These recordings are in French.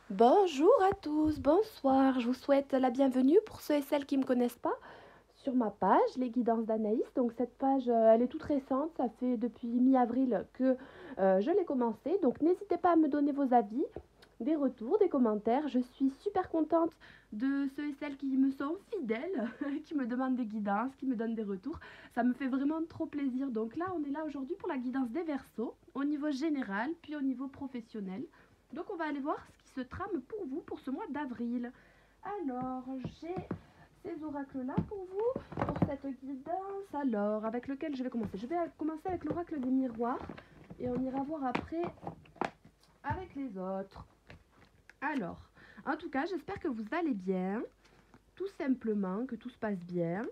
Bonjour à tous, bonsoir. Je vous souhaite la bienvenue pour ceux et celles qui ne me connaissent pas sur ma page, les guidances d'Anaïs. Donc cette page, elle est toute récente, ça fait depuis mi-avril que je l'ai commencée. Donc n'hésitez pas à me donner vos avis, des retours, des commentaires. Je suis super contente de ceux et celles qui me sont fidèles, qui me demandent des guidances, qui me donnent des retours. Ça me fait vraiment trop plaisir. Donc là, on est là aujourd'hui pour la guidance des Verseaux, au niveau général, puis au niveau professionnel. Donc on va aller voir ce qui se trame pour vous pour ce mois d'avril. Alors, j'ai ces oracles-là pour vous, pour cette guidance. Alors, avec lequel je vais commencer? Je vais commencer avec l'oracle des miroirs et on ira voir après avec les autres. Alors, en tout cas, j'espère que vous allez bien, tout simplement, que tout se passe bien.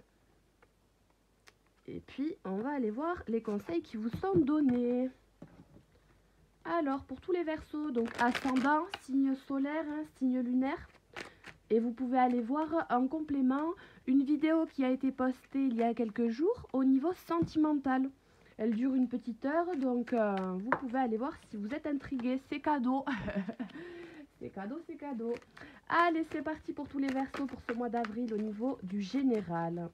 Et puis, on va aller voir les conseils qui vous sont donnés. Alors, pour tous les Verseaux, donc ascendant, signe solaire, signe lunaire. Et vous pouvez aller voir en complément une vidéo qui a été postée il y a quelques jours au niveau sentimental. Elle dure une petite heure, donc vous pouvez aller voir si vous êtes intrigué. C'est cadeau. C'est cadeau, c'est cadeau. Allez, c'est parti pour tous les Verseaux pour ce mois d'avril au niveau du général.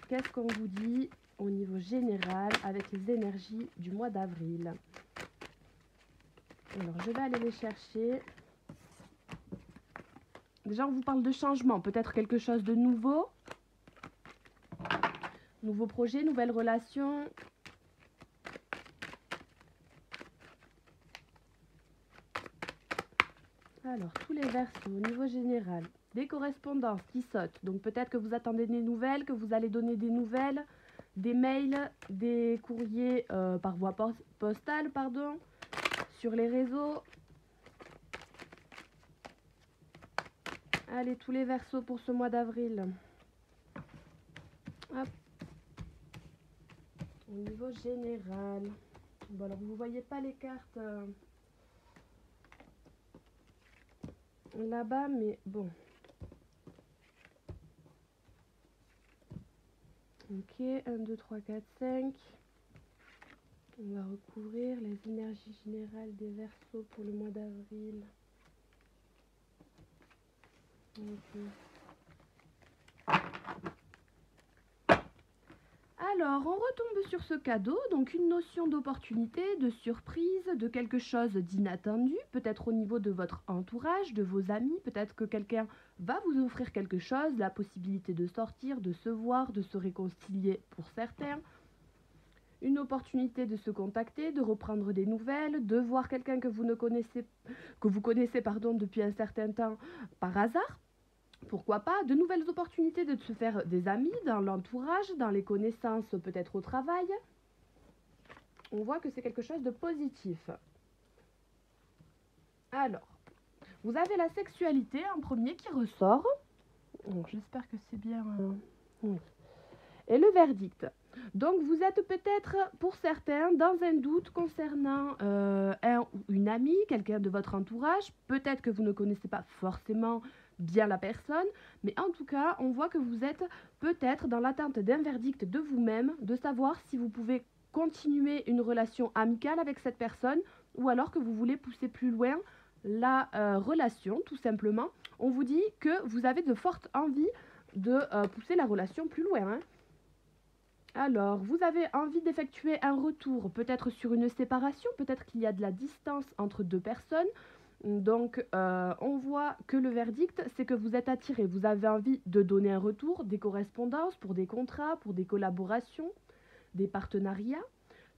Qu'est-ce qu'on vous dit au niveau général avec les énergies du mois d'avril? Alors, je vais aller les chercher. Déjà, on vous parle de changement, peut-être quelque chose de nouveau. Nouveau projet, nouvelle relation. Alors, tous les Verseaux au niveau général. Des correspondances qui sautent. Donc, peut-être que vous attendez des nouvelles, que vous allez donner des nouvelles. Des mails, des courriers par voie postale, pardon. Sur les réseaux. Allez, tous les Verseaux pour ce mois d'avril. Hop. Au niveau général. Bon, alors, vous ne voyez pas les cartes là-bas, mais bon. Ok, 1, 2, 3, 4, 5. On va recouvrir les énergies générales des Verseaux pour le mois d'avril. Okay. Alors, on retombe sur ce cadeau, donc une notion d'opportunité, de surprise, de quelque chose d'inattendu, peut-être au niveau de votre entourage, de vos amis, peut-être que quelqu'un va vous offrir quelque chose, la possibilité de sortir, de se voir, de se réconcilier pour certains, une opportunité de se contacter, de reprendre des nouvelles, de voir quelqu'un que vous connaissez depuis un certain temps par hasard. Pourquoi pas de nouvelles opportunités de se faire des amis dans l'entourage, dans les connaissances, peut-être au travail. On voit que c'est quelque chose de positif. Alors, vous avez la sexualité en premier qui ressort. J'espère que c'est bien. Oui. Et le verdict. Donc vous êtes peut-être pour certains dans un doute concernant un ou une amie, quelqu'un de votre entourage. Peut-être que vous ne connaissez pas forcément bien la personne, mais en tout cas, on voit que vous êtes peut-être dans l'attente d'un verdict de vous-même, de savoir si vous pouvez continuer une relation amicale avec cette personne ou alors que vous voulez pousser plus loin la relation, tout simplement. On vous dit que vous avez de fortes envies de pousser la relation plus loin. Alors, vous avez envie d'effectuer un retour, peut-être sur une séparation, peut-être qu'il y a de la distance entre deux personnes. Donc, on voit que le verdict, c'est que vous êtes attiré. Vous avez envie de donner un retour, des correspondances pour des contrats, pour des collaborations, des partenariats.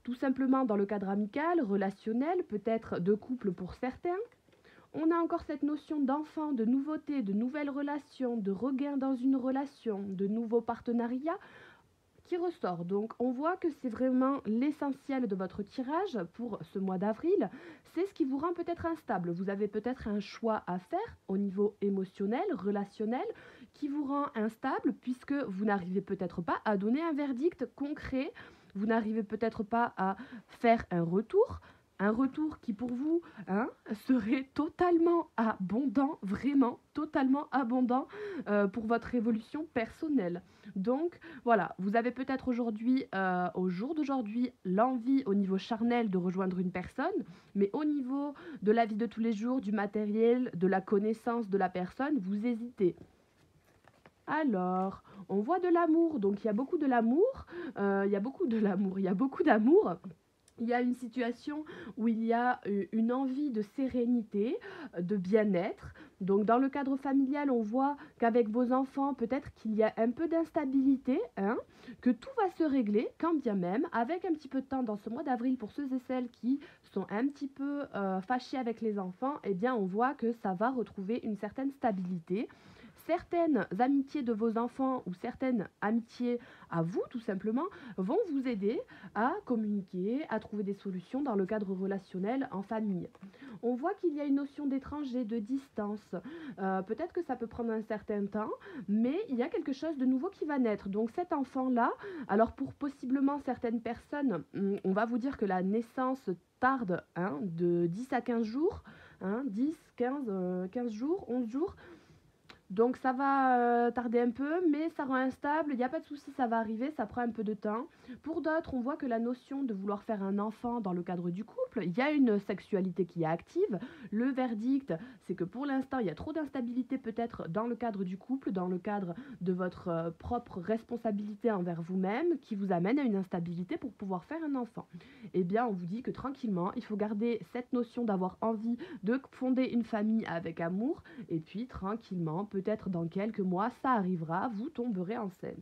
Tout simplement dans le cadre amical, relationnel, peut-être de couple pour certains. On a encore cette notion d'enfant, de nouveauté, de nouvelles relations, de regain dans une relation, de nouveaux partenariats qui ressort. Donc on voit que c'est vraiment l'essentiel de votre tirage pour ce mois d'avril. C'est ce qui vous rend peut-être instable. Vous avez peut-être un choix à faire au niveau émotionnel, relationnel, qui vous rend instable puisque vous n'arrivez peut-être pas à donner un verdict concret. Vous n'arrivez peut-être pas à faire un retour, un retour qui pour vous serait totalement abondant, vraiment totalement abondant pour votre évolution personnelle. Donc voilà, vous avez peut-être aujourd'hui, au jour d'aujourd'hui, l'envie au niveau charnel de rejoindre une personne, mais au niveau de la vie de tous les jours, du matériel, de la connaissance de la personne, vous hésitez. Alors, on voit de l'amour, donc il y a beaucoup de l'amour, il y a beaucoup d'amour. Il y a une situation où il y a une envie de sérénité, de bien-être. Donc dans le cadre familial, on voit qu'avec vos enfants, peut-être qu'il y a un peu d'instabilité, que tout va se régler, quand bien même, avec un petit peu de temps dans ce mois d'avril pour ceux et celles qui sont un petit peu fâchés avec les enfants, eh bien on voit que ça va retrouver une certaine stabilité. Certaines amitiés de vos enfants ou certaines amitiés à vous, tout simplement, vont vous aider à communiquer, à trouver des solutions dans le cadre relationnel en famille. On voit qu'il y a une notion d'étranger, de distance. Peut-être que ça peut prendre un certain temps, mais il y a quelque chose de nouveau qui va naître. Donc cet enfant-là, alors pour possiblement certaines personnes, on va vous dire que la naissance tarde de 10 à 15 jours, 10, 15 jours, 11 jours. Donc ça va tarder un peu, mais ça rend instable, il n'y a pas de souci, ça va arriver, ça prend un peu de temps. Pour d'autres, on voit que la notion de vouloir faire un enfant dans le cadre du couple, il y a une sexualité qui est active. Le verdict, c'est que pour l'instant, il y a trop d'instabilité peut-être dans le cadre du couple, dans le cadre de votre propre responsabilité envers vous-même, qui vous amène à une instabilité pour pouvoir faire un enfant. Eh bien, on vous dit que tranquillement, il faut garder cette notion d'avoir envie de fonder une famille avec amour, et puis tranquillement, peut-être dans quelques mois, ça arrivera, vous tomberez enceinte.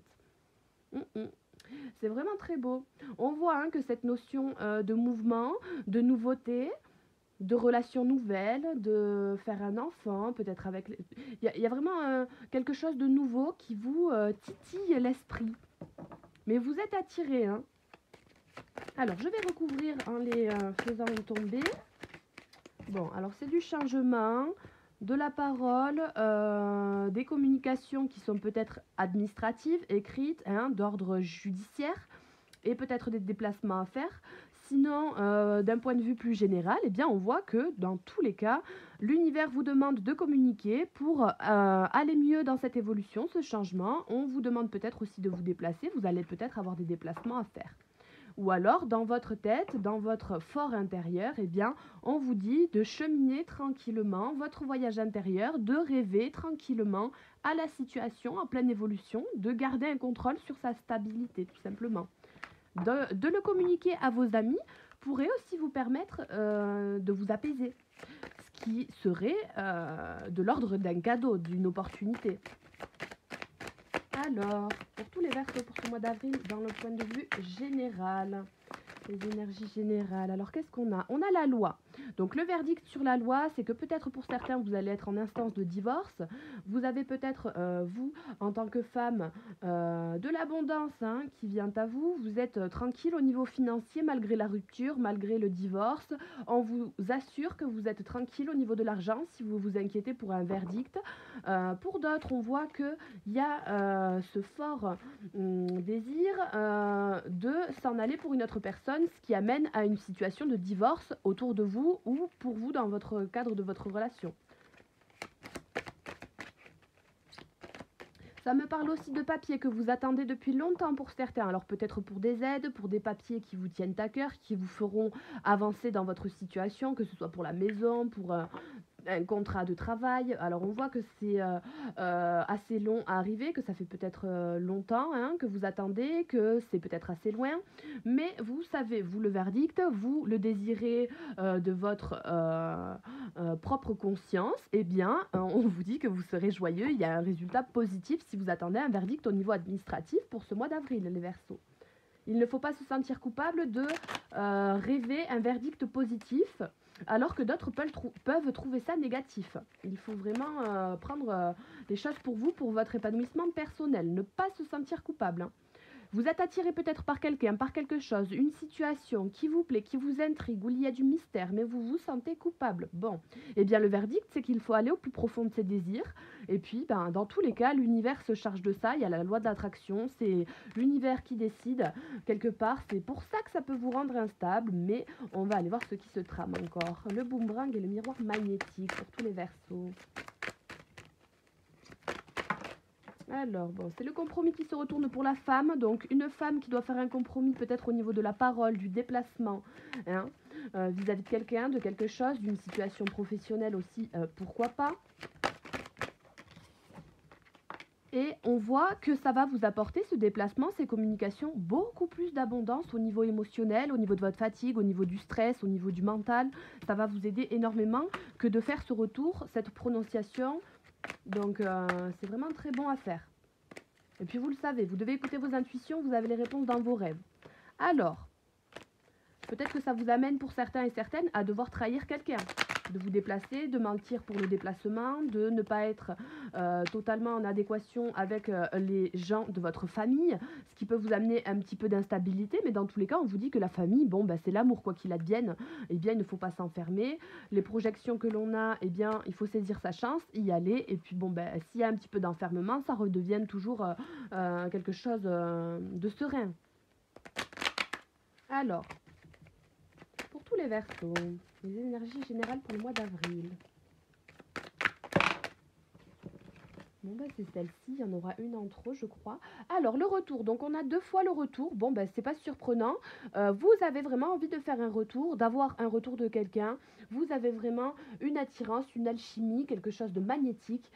C'est vraiment très beau. On voit que cette notion de mouvement, de nouveauté, de relations nouvelles, de faire un enfant, peut-être avec... Il y a vraiment quelque chose de nouveau qui vous titille l'esprit. Mais vous êtes attirés. Alors, je vais recouvrir en les faisant tomber. Bon, alors c'est du changement, de la parole, des communications qui sont peut-être administratives, écrites, d'ordre judiciaire, et peut-être des déplacements à faire. Sinon, d'un point de vue plus général, eh bien, on voit que dans tous les cas, l'univers vous demande de communiquer pour aller mieux dans cette évolution, ce changement. On vous demande peut-être aussi de vous déplacer, vous allez peut-être avoir des déplacements à faire. Ou alors, dans votre tête, dans votre fort intérieur, eh bien, on vous dit de cheminer tranquillement votre voyage intérieur, de rêver tranquillement à la situation en pleine évolution, de garder un contrôle sur sa stabilité, tout simplement. De le communiquer à vos amis pourrait aussi vous permettre de vous apaiser, ce qui serait de l'ordre d'un cadeau, d'une opportunité. Alors, pour tous les Verseaux pour ce mois d'avril, dans le point de vue général, les énergies générales. Alors, qu'est-ce qu'on a? On a la loi. Donc, le verdict sur la loi, c'est que peut-être pour certains, vous allez être en instance de divorce. Vous avez peut-être, vous, en tant que femme, de l'abondance qui vient à vous. Vous êtes tranquille au niveau financier malgré la rupture, malgré le divorce. On vous assure que vous êtes tranquille au niveau de l'argent si vous vous inquiétez pour un verdict. Pour d'autres, on voit qu'il y a ce fort désir de s'en aller pour une autre personne, ce qui amène à une situation de divorce autour de vous ou pour vous dans votre cadre de votre relation. Ça me parle aussi de papiers que vous attendez depuis longtemps pour certains. Alors peut-être pour des aides, pour des papiers qui vous tiennent à cœur, qui vous feront avancer dans votre situation, que ce soit pour la maison, pour un contrat de travail. Alors on voit que c'est assez long à arriver, que ça fait peut-être longtemps que vous attendez, que c'est peut-être assez loin, mais vous savez, vous le verdict, vous le désirez de votre propre conscience, eh bien on vous dit que vous serez joyeux, il y a un résultat positif si vous attendez un verdict au niveau administratif pour ce mois d'avril, les Verseaux. Il ne faut pas se sentir coupable de rêver un verdict positif, alors que d'autres peuvent trouver ça négatif. Il faut vraiment prendre les choses pour vous, pour votre épanouissement personnel. Ne pas se sentir coupable. Vous êtes attiré peut-être par quelqu'un, par quelque chose, une situation qui vous plaît, qui vous intrigue, où il y a du mystère, mais vous vous sentez coupable. Bon, eh bien le verdict, c'est qu'il faut aller au plus profond de ses désirs. Et puis, ben, dans tous les cas, l'univers se charge de ça. Il y a la loi de l'attraction, c'est l'univers qui décide. Quelque part, c'est pour ça que ça peut vous rendre instable, mais on va aller voir ce qui se trame encore. Le boomerang et le miroir magnétique pour tous les Verseaux. Alors, bon, c'est le compromis qui se retourne pour la femme. Donc, une femme qui doit faire un compromis peut-être au niveau de la parole, du déplacement, hein, vis-à-vis de quelqu'un, de quelque chose, d'une situation professionnelle aussi, pourquoi pas. Et on voit que ça va vous apporter, ce déplacement, ces communications, beaucoup plus d'abondance au niveau émotionnel, au niveau de votre fatigue, au niveau du stress, au niveau du mental. Ça va vous aider énormément que de faire ce retour, cette prononciation. Donc, c'est vraiment très bon à faire. Et puis, vous le savez, vous devez écouter vos intuitions, vous avez les réponses dans vos rêves. Alors, peut-être que ça vous amène pour certains et certaines à devoir trahir quelqu'un. De vous déplacer, de mentir pour le déplacement, de ne pas être totalement en adéquation avec les gens de votre famille, ce qui peut vous amener un petit peu d'instabilité, mais dans tous les cas, on vous dit que la famille, bon, bah, c'est l'amour, quoi qu'il advienne, eh bien, il ne faut pas s'enfermer. Les projections que l'on a, eh bien, il faut saisir sa chance, y aller, et puis, bon, bah, s'il y a un petit peu d'enfermement, ça redevienne toujours quelque chose de serein. Alors, pour tous les Verseaux, les énergies générales pour le mois d'avril. Bon, bah, c'est celle-ci, il y en aura une en trop, je crois. Alors, le retour, donc on a 2 fois le retour. Bon, bah, c'est pas surprenant. Vous avez vraiment envie de faire un retour, d'avoir un retour de quelqu'un. Vous avez vraiment une attirance, une alchimie, quelque chose de magnétique.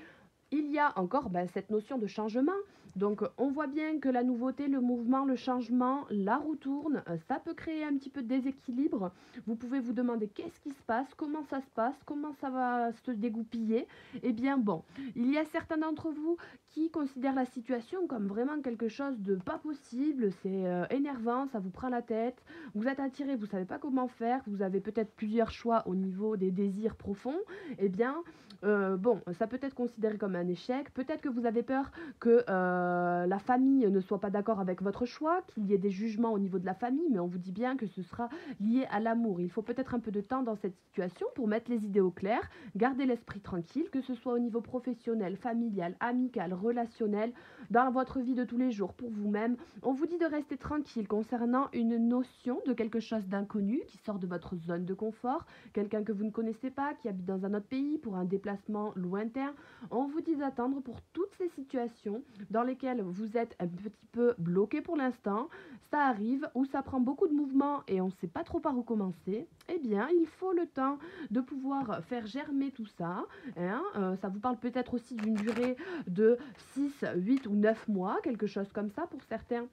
Il y a encore cette notion de changement. Donc, on voit bien que la nouveauté, le mouvement, le changement, la roue tourne, ça peut créer un petit peu de déséquilibre. Vous pouvez vous demander qu'est-ce qui se passe, comment ça se passe, comment ça va se dégoupiller. Eh bien, bon, il y a certains d'entre vous qui considèrent la situation comme vraiment quelque chose de pas possible. C'est énervant, ça vous prend la tête. Vous êtes attiré, vous ne savez pas comment faire. Vous avez peut-être plusieurs choix au niveau des désirs profonds. Eh bien, bon, ça peut être considéré comme un échec. Peut-être que vous avez peur que la famille ne soit pas d'accord avec votre choix, qu'il y ait des jugements au niveau de la famille, mais on vous dit bien que ce sera lié à l'amour. Il faut peut-être un peu de temps dans cette situation pour mettre les idées au clair, garder l'esprit tranquille, que ce soit au niveau professionnel, familial, amical, relationnel, dans votre vie de tous les jours, pour vous-même. On vous dit de rester tranquille concernant une notion de quelque chose d'inconnu qui sort de votre zone de confort, quelqu'un que vous ne connaissez pas, qui habite dans un autre pays pour un déplacement lointain. On vous dit d'attendre pour toutes ces situations dans lesquelles vous êtes un petit peu bloqué pour l'instant. Ça arrive ou ça prend beaucoup de mouvements et on ne sait pas trop par où commencer. Eh bien, il faut le temps de pouvoir faire germer tout ça. Hein. Ça vous parle peut-être aussi d'une durée de 6, 8 ou 9 mois, quelque chose comme ça pour certains.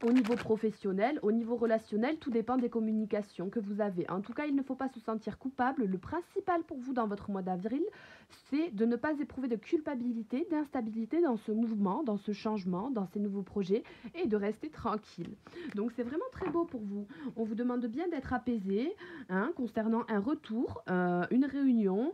Au niveau professionnel, au niveau relationnel, tout dépend des communications que vous avez. En tout cas, il ne faut pas se sentir coupable. Le principal pour vous dans votre mois d'avril, c'est de ne pas éprouver de culpabilité, d'instabilité dans ce mouvement, dans ce changement, dans ces nouveaux projets et de rester tranquille. Donc, c'est vraiment très beau pour vous. On vous demande bien d'être apaisé concernant un retour, une réunion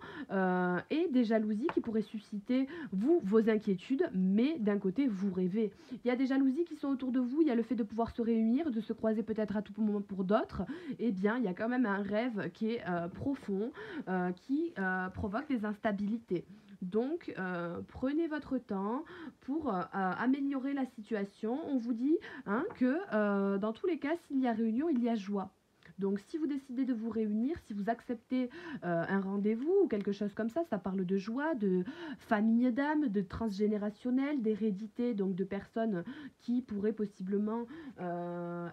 et des jalousies qui pourraient susciter, vous, vos inquiétudes, mais d'un côté, vous rêvez. Il y a des jalousies qui sont autour de vous, il y a le fait de pouvoir se réunir, de se croiser peut-être à tout moment pour d'autres, eh bien, il y a quand même un rêve qui est profond, qui provoque des instabilités. Donc, prenez votre temps pour améliorer la situation. On vous dit que dans tous les cas, s'il y a réunion, il y a joie. Donc, si vous décidez de vous réunir, si vous acceptez un rendez-vous ou quelque chose comme ça parle de joie, de famille d'âme, de transgénérationnel, d'hérédité, donc de personnes qui pourraient possiblement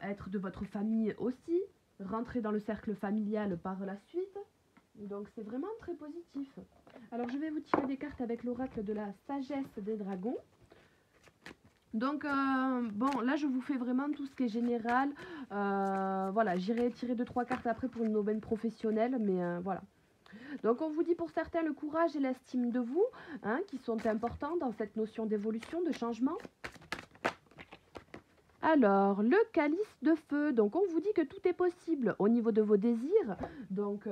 être de votre famille aussi, rentrer dans le cercle familial par la suite. Donc, c'est vraiment très positif. Alors, je vais vous tirer des cartes avec l'oracle de la sagesse des dragons. Donc, bon, là, je vous fais vraiment tout ce qui est général. Voilà, j'irai tirer 2-3 cartes après pour une aubaine professionnelle, mais voilà. Donc, on vous dit pour certains le courage et l'estime de vous, qui sont importants dans cette notion d'évolution, de changement. Alors, le calice de feu. Donc, on vous dit que tout est possible au niveau de vos désirs. Donc,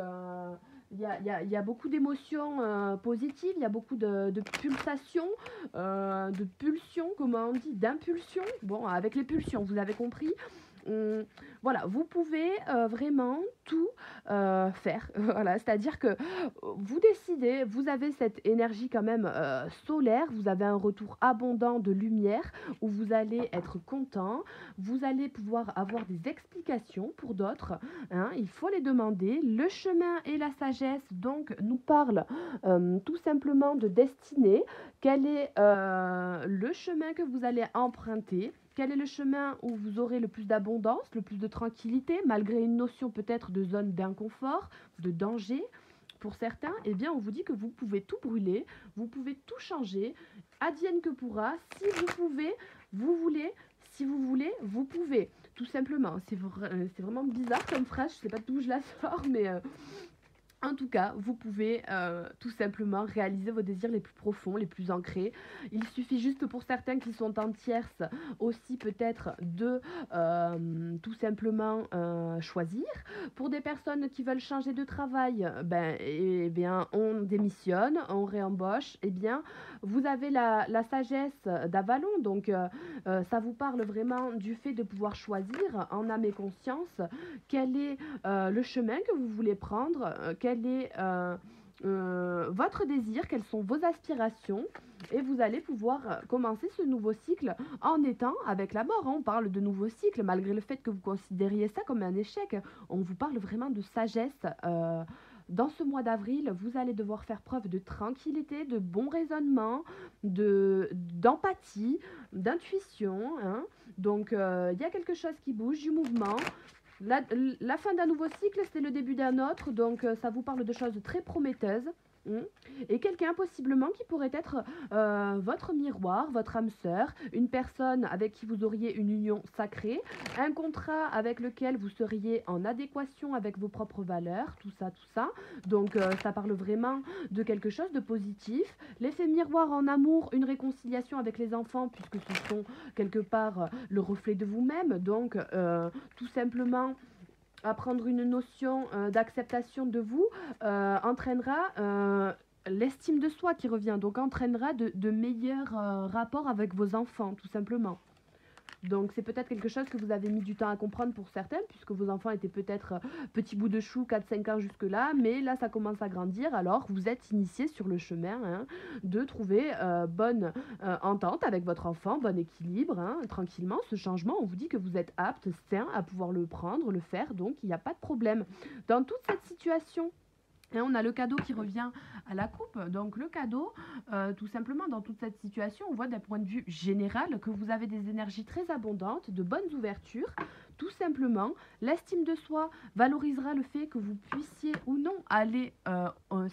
il y a beaucoup d'émotions positives, il y a beaucoup de pulsations, de pulsions, comment on dit, d'impulsions. Bon, avec les pulsions, vous avez compris. Hum, voilà, vous pouvez vraiment tout faire. Voilà, c'est-à-dire que vous décidez, vous avez cette énergie quand même solaire, vous avez un retour abondant de lumière où vous allez être content, vous allez pouvoir avoir des explications pour d'autres, hein, il faut les demander. Le chemin et la sagesse donc nous parlent tout simplement de destinée. Quel est le chemin que vous allez emprunter? Quel est le chemin où vous aurez le plus d'abondance, le plus de tranquillité, malgré une notion peut-être de zone d'inconfort, de danger? Pour certains, eh bien, on vous dit que vous pouvez tout brûler, vous pouvez tout changer, advienne que pourra. Si vous pouvez, vous voulez, si vous voulez, vous pouvez. Tout simplement, c'est vraiment bizarre comme phrase, je ne sais pas d'où je la sors, mais en tout cas, vous pouvez tout simplement réaliser vos désirs les plus profonds, les plus ancrés. Il suffit juste pour certains qui sont en tierce aussi peut-être de tout simplement choisir. Pour des personnes qui veulent changer de travail, ben, eh bien, on démissionne, on réembauche. Eh bien, vous avez la sagesse d'Avalon, donc ça vous parle vraiment du fait de pouvoir choisir en âme et conscience quel est le chemin que vous voulez prendre, quel est votre désir, quelles sont vos aspirations, et vous allez pouvoir commencer ce nouveau cycle en étant avec la mort. Hein. On parle de nouveau cycle, malgré le fait que vous considériez ça comme un échec. On vous parle vraiment de sagesse. Dans ce mois d'avril, vous allez devoir faire preuve de tranquillité, de bon raisonnement, d'empathie, d'intuition. Hein. Donc, il y a quelque chose qui bouge, du mouvement. La fin d'un nouveau cycle, c'est le début d'un autre, donc ça vous parle de choses très prometteuses. Et quelqu'un possiblement qui pourrait être votre miroir, votre âme sœur, une personne avec qui vous auriez une union sacrée, un contrat avec lequel vous seriez en adéquation avec vos propres valeurs, tout ça, tout ça. Donc ça parle vraiment de quelque chose de positif. L'effet miroir en amour, une réconciliation avec les enfants, puisque ce sont quelque part le reflet de vous-même. Donc tout simplement apprendre une notion d'acceptation de vous entraînera l'estime de soi qui revient, donc entraînera de meilleurs rapports avec vos enfants, tout simplement. Donc c'est peut-être quelque chose que vous avez mis du temps à comprendre pour certains, puisque vos enfants étaient peut-être petits bouts de chou, 4-5 ans jusque-là, mais là ça commence à grandir, alors vous êtes initié sur le chemin hein, de trouver bonne entente avec votre enfant, bon équilibre, hein, tranquillement. Ce changement, on vous dit que vous êtes apte, sain à pouvoir le prendre, le faire, donc il n'y a pas de problème. Dans toute cette situation, et on a le cadeau qui revient à la coupe. Donc le cadeau, tout simplement, dans toute cette situation, on voit d'un point de vue général que vous avez des énergies très abondantes, de bonnes ouvertures. Tout simplement, l'estime de soi valorisera le fait que vous puissiez ou non aller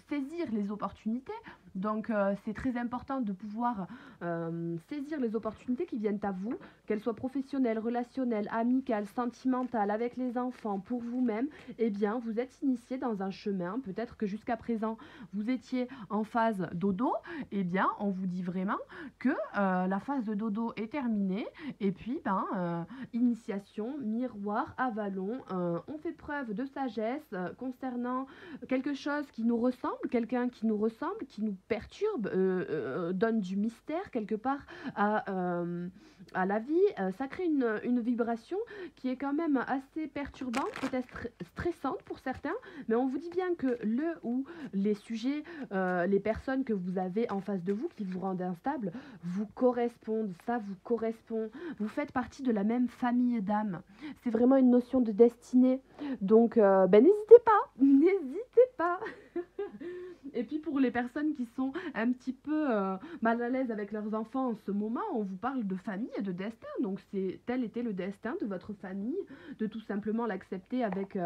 saisir les opportunités. Donc c'est très important de pouvoir saisir les opportunités qui viennent à vous, qu'elles soient professionnelles, relationnelles, amicales, sentimentales, avec les enfants, pour vous-même. Eh bien, vous êtes initié dans un chemin, peut-être que jusqu'à présent, vous étiez en phase dodo. Eh bien, on vous dit vraiment que la phase de dodo est terminée. Et puis, initiation, miroir, Avalon, on fait preuve de sagesse concernant quelque chose qui nous ressemble, quelqu'un qui nous ressemble, qui nous perturbe, donne du mystère quelque part à la vie. Ça crée une vibration qui est quand même assez perturbante, peut-être stressante pour certains, mais on vous dit bien que le ou les sujets, les personnes que vous avez en face de vous qui vous rendent instable, vous correspondent, ça vous correspond, vous faites partie de la même famille d'âmes. C'est vraiment une notion de destinée, donc n'hésitez pas, n'hésitez pas. Et puis pour les personnes qui sont un petit peu mal à l'aise avec leurs enfants en ce moment, on vous parle de famille et de destin. Donc tel était le destin de votre famille, de tout simplement l'accepter avec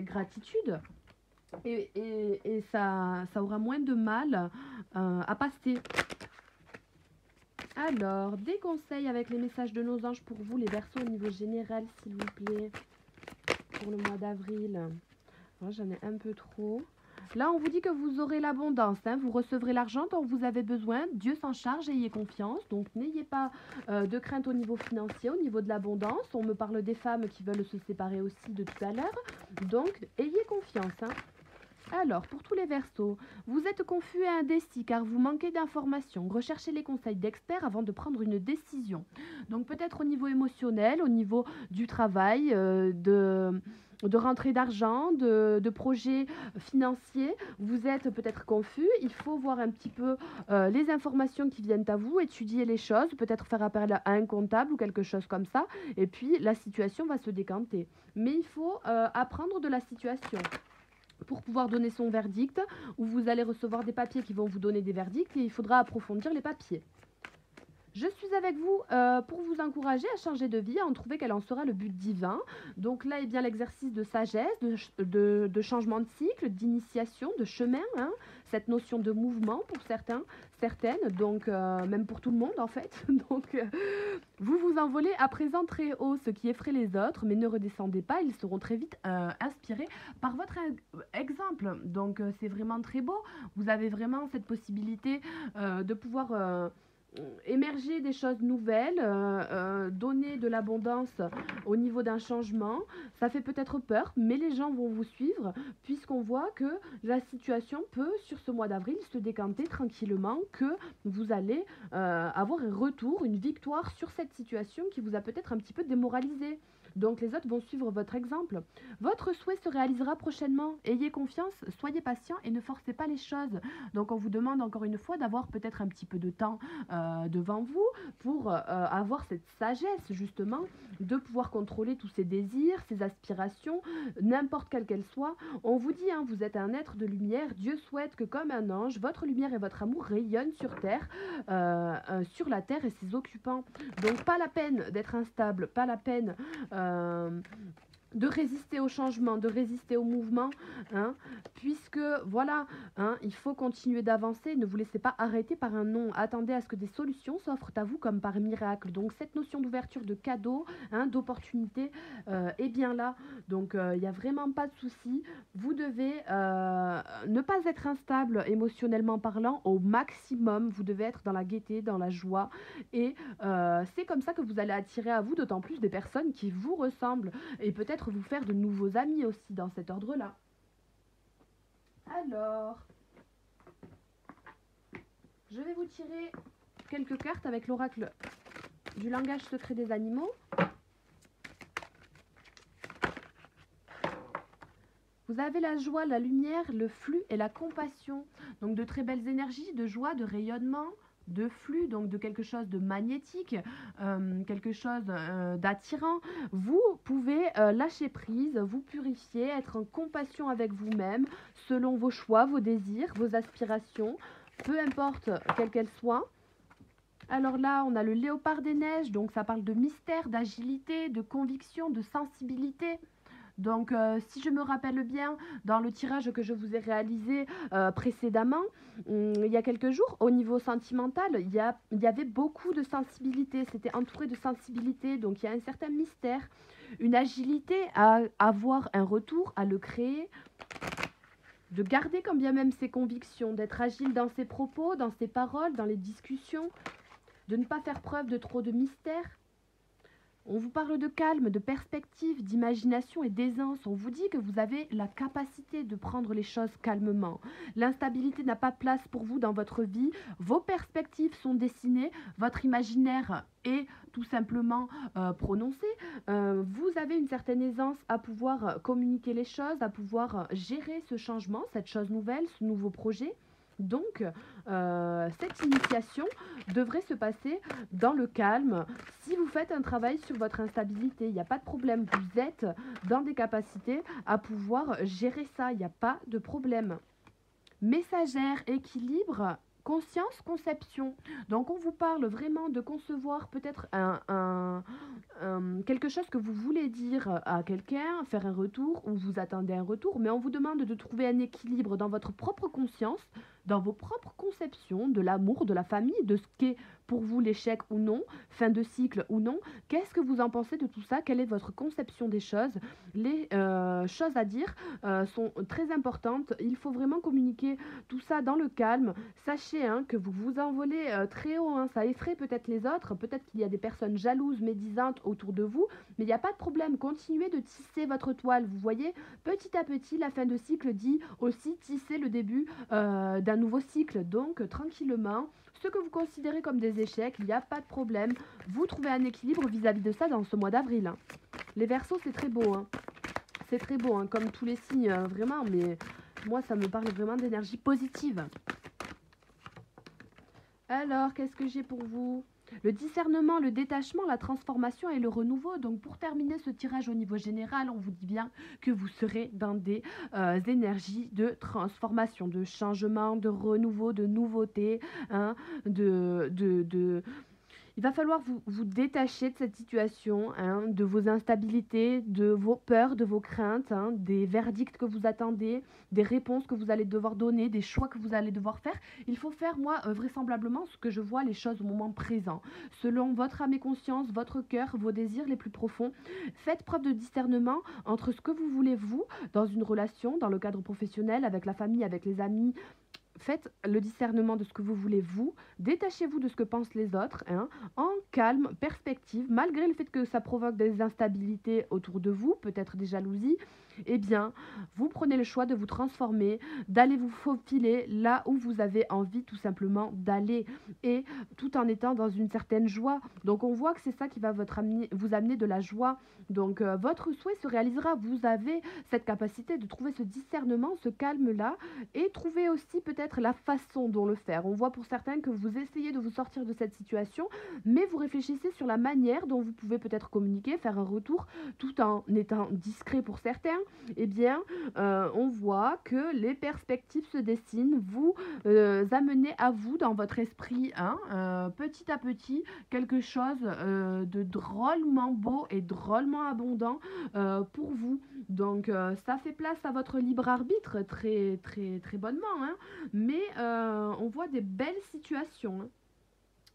gratitude. Et ça aura moins de mal à passer. Alors, des conseils avec les messages de nos anges pour vous, les Verseaux, au niveau général, s'il vous plaît, pour le mois d'avril. J'en ai un peu trop. Là, on vous dit que vous aurez l'abondance, hein, vous recevrez l'argent dont vous avez besoin, Dieu s'en charge, ayez confiance, donc n'ayez pas de crainte au niveau financier, au niveau de l'abondance. On me parle des femmes qui veulent se séparer aussi de tout à l'heure, donc ayez confiance. Hein. Alors, pour tous les Verseaux, vous êtes confus et indécis car vous manquez d'informations. Recherchez les conseils d'experts avant de prendre une décision. Donc peut-être au niveau émotionnel, au niveau du travail, de rentrée d'argent, de projets financiers, vous êtes peut-être confus. Il faut voir un petit peu les informations qui viennent à vous, étudier les choses, peut-être faire appel à un comptable ou quelque chose comme ça. Et puis la situation va se décanter. Mais il faut apprendre de la situation pour pouvoir donner son verdict, où vous allez recevoir des papiers qui vont vous donner des verdicts et il faudra approfondir les papiers. Je suis avec vous pour vous encourager à changer de vie, à en trouver quel en sera le but divin. Donc là, eh bien, l'exercice de sagesse, de changement de cycle, d'initiation, de chemin, hein, cette notion de mouvement pour certains, certaines, donc même pour tout le monde en fait. Donc vous vous envolez à présent très haut, ce qui effraie les autres, mais ne redescendez pas, ils seront très vite inspirés par votre exemple. Donc c'est vraiment très beau, vous avez vraiment cette possibilité de pouvoir émerger des choses nouvelles, donner de l'abondance au niveau d'un changement. Ça fait peut-être peur, mais les gens vont vous suivre puisqu'on voit que la situation peut, sur ce mois d'avril, se décanter tranquillement, que vous allez avoir un retour, une victoire sur cette situation qui vous a peut-être un petit peu démoralisé. Donc les autres vont suivre votre exemple. Votre souhait se réalisera prochainement. Ayez confiance, soyez patient et ne forcez pas les choses. Donc on vous demande encore une fois d'avoir peut-être un petit peu de temps devant vous pour avoir cette sagesse justement de pouvoir contrôler tous ces désirs, ces aspirations, n'importe quelle qu'elle soit. On vous dit, hein, vous êtes un être de lumière. Dieu souhaite que comme un ange, votre lumière et votre amour rayonnent sur Terre, sur la Terre et ses occupants. Donc pas la peine d'être instable, pas la peine de résister au changement, de résister au mouvement, hein, puisque voilà, hein, il faut continuer d'avancer, ne vous laissez pas arrêter par un non, attendez à ce que des solutions s'offrent à vous comme par miracle. Donc cette notion d'ouverture, de cadeau, hein, d'opportunité est bien là, donc il n'y a vraiment pas de souci, vous devez ne pas être instable émotionnellement parlant au maximum, vous devez être dans la gaieté, dans la joie, et c'est comme ça que vous allez attirer à vous d'autant plus des personnes qui vous ressemblent, et peut-être vous faire de nouveaux amis aussi dans cet ordre-là. Alors, je vais vous tirer quelques cartes avec l'oracle du langage secret des animaux. Vous avez la joie, la lumière, le flux et la compassion. Donc de très belles énergies, de joie, de rayonnement, de flux, donc de quelque chose de magnétique, quelque chose d'attirant. Vous pouvez lâcher prise, vous purifier, être en compassion avec vous-même, selon vos choix, vos désirs, vos aspirations, peu importe quelles qu'elles soient. Alors là, on a le léopard des neiges, donc ça parle de mystère, d'agilité, de conviction, de sensibilité. Donc, si je me rappelle bien, dans le tirage que je vous ai réalisé précédemment, il y a quelques jours, au niveau sentimental, il y avait beaucoup de sensibilité. C'était entouré de sensibilité. Donc, il y a un certain mystère, une agilité à avoir un retour, à le créer, de garder quand bien même ses convictions, d'être agile dans ses propos, dans ses paroles, dans les discussions, de ne pas faire preuve de trop de mystère. On vous parle de calme, de perspective, d'imagination et d'aisance. On vous dit que vous avez la capacité de prendre les choses calmement. L'instabilité n'a pas place pour vous dans votre vie. Vos perspectives sont dessinées. Votre imaginaire est tout simplement prononcé. Vous avez une certaine aisance à pouvoir communiquer les choses, à pouvoir gérer ce changement, cette chose nouvelle, ce nouveau projet. Donc, cette initiation devrait se passer dans le calme. Si vous faites un travail sur votre instabilité, il n'y a pas de problème. Vous êtes dans des capacités à pouvoir gérer ça. Il n'y a pas de problème. Messagère, équilibre, conscience, conception. Donc, on vous parle vraiment de concevoir peut-être quelque chose que vous voulez dire à quelqu'un, faire un retour, ou vous attendez un retour, mais on vous demande de trouver un équilibre dans votre propre conscience, dans vos propres conception de l'amour, de la famille, de ce qu'est pour vous l'échec ou non, fin de cycle ou non. Qu'est-ce que vous en pensez de tout ça? Quelle est votre conception des choses? Les choses à dire sont très importantes. Il faut vraiment communiquer tout ça dans le calme. Sachez hein, que vous vous envolez très haut. Hein. Ça effraie peut-être les autres. Peut-être qu'il y a des personnes jalouses, médisantes autour de vous. Mais il n'y a pas de problème. Continuez de tisser votre toile. Vous voyez, petit à petit, la fin de cycle dit aussi tisser le début d'un nouveau cycle. Donc, tranquillement, ce que vous considérez comme des échecs, il n'y a pas de problème. Vous trouvez un équilibre vis-à-vis de ça dans ce mois d'avril. Hein. Les Verseaux, c'est très beau. Hein. C'est très beau, hein, comme tous les signes, vraiment. Mais moi, ça me parle vraiment d'énergie positive. Alors, qu'est-ce que j'ai pour vous? Le discernement, le détachement, la transformation et le renouveau. Donc pour terminer ce tirage au niveau général, on vous dit bien que vous serez dans des énergies de transformation, de changement, de renouveau, de nouveauté, hein, il va falloir vous détacher de cette situation, hein, de vos instabilités, de vos peurs, de vos craintes, hein, des verdicts que vous attendez, des réponses que vous allez devoir donner, des choix que vous allez devoir faire. Il faut faire, moi, vraisemblablement, ce que je vois, les choses au moment présent, selon votre âme et conscience, votre cœur, vos désirs les plus profonds. Faites preuve de discernement entre ce que vous voulez, vous, dans une relation, dans le cadre professionnel, avec la famille, avec les amis. Faites le discernement de ce que vous voulez vous, détachez-vous de ce que pensent les autres, hein, en calme, perspective, malgré le fait que ça provoque des instabilités autour de vous, peut-être des jalousies, eh bien, vous prenez le choix de vous transformer, d'aller vous faufiler là où vous avez envie tout simplement d'aller, et tout en étant dans une certaine joie. Donc on voit que c'est ça qui va vous amener de la joie. Donc votre souhait se réalisera, vous avez cette capacité de trouver ce discernement, ce calme-là, et trouver aussi peut-être la façon dont le faire. On voit pour certains que vous essayez de vous sortir de cette situation, mais vous réfléchissez sur la manière dont vous pouvez peut-être communiquer, faire un retour, tout en étant discret pour certains. Eh bien, on voit que les perspectives se dessinent, vous amenez à vous, dans votre esprit, hein, petit à petit, quelque chose de drôlement beau et drôlement abondant pour vous. Donc, ça fait place à votre libre arbitre, très, très, très bonnement, hein. Mais on voit des belles situations, hein.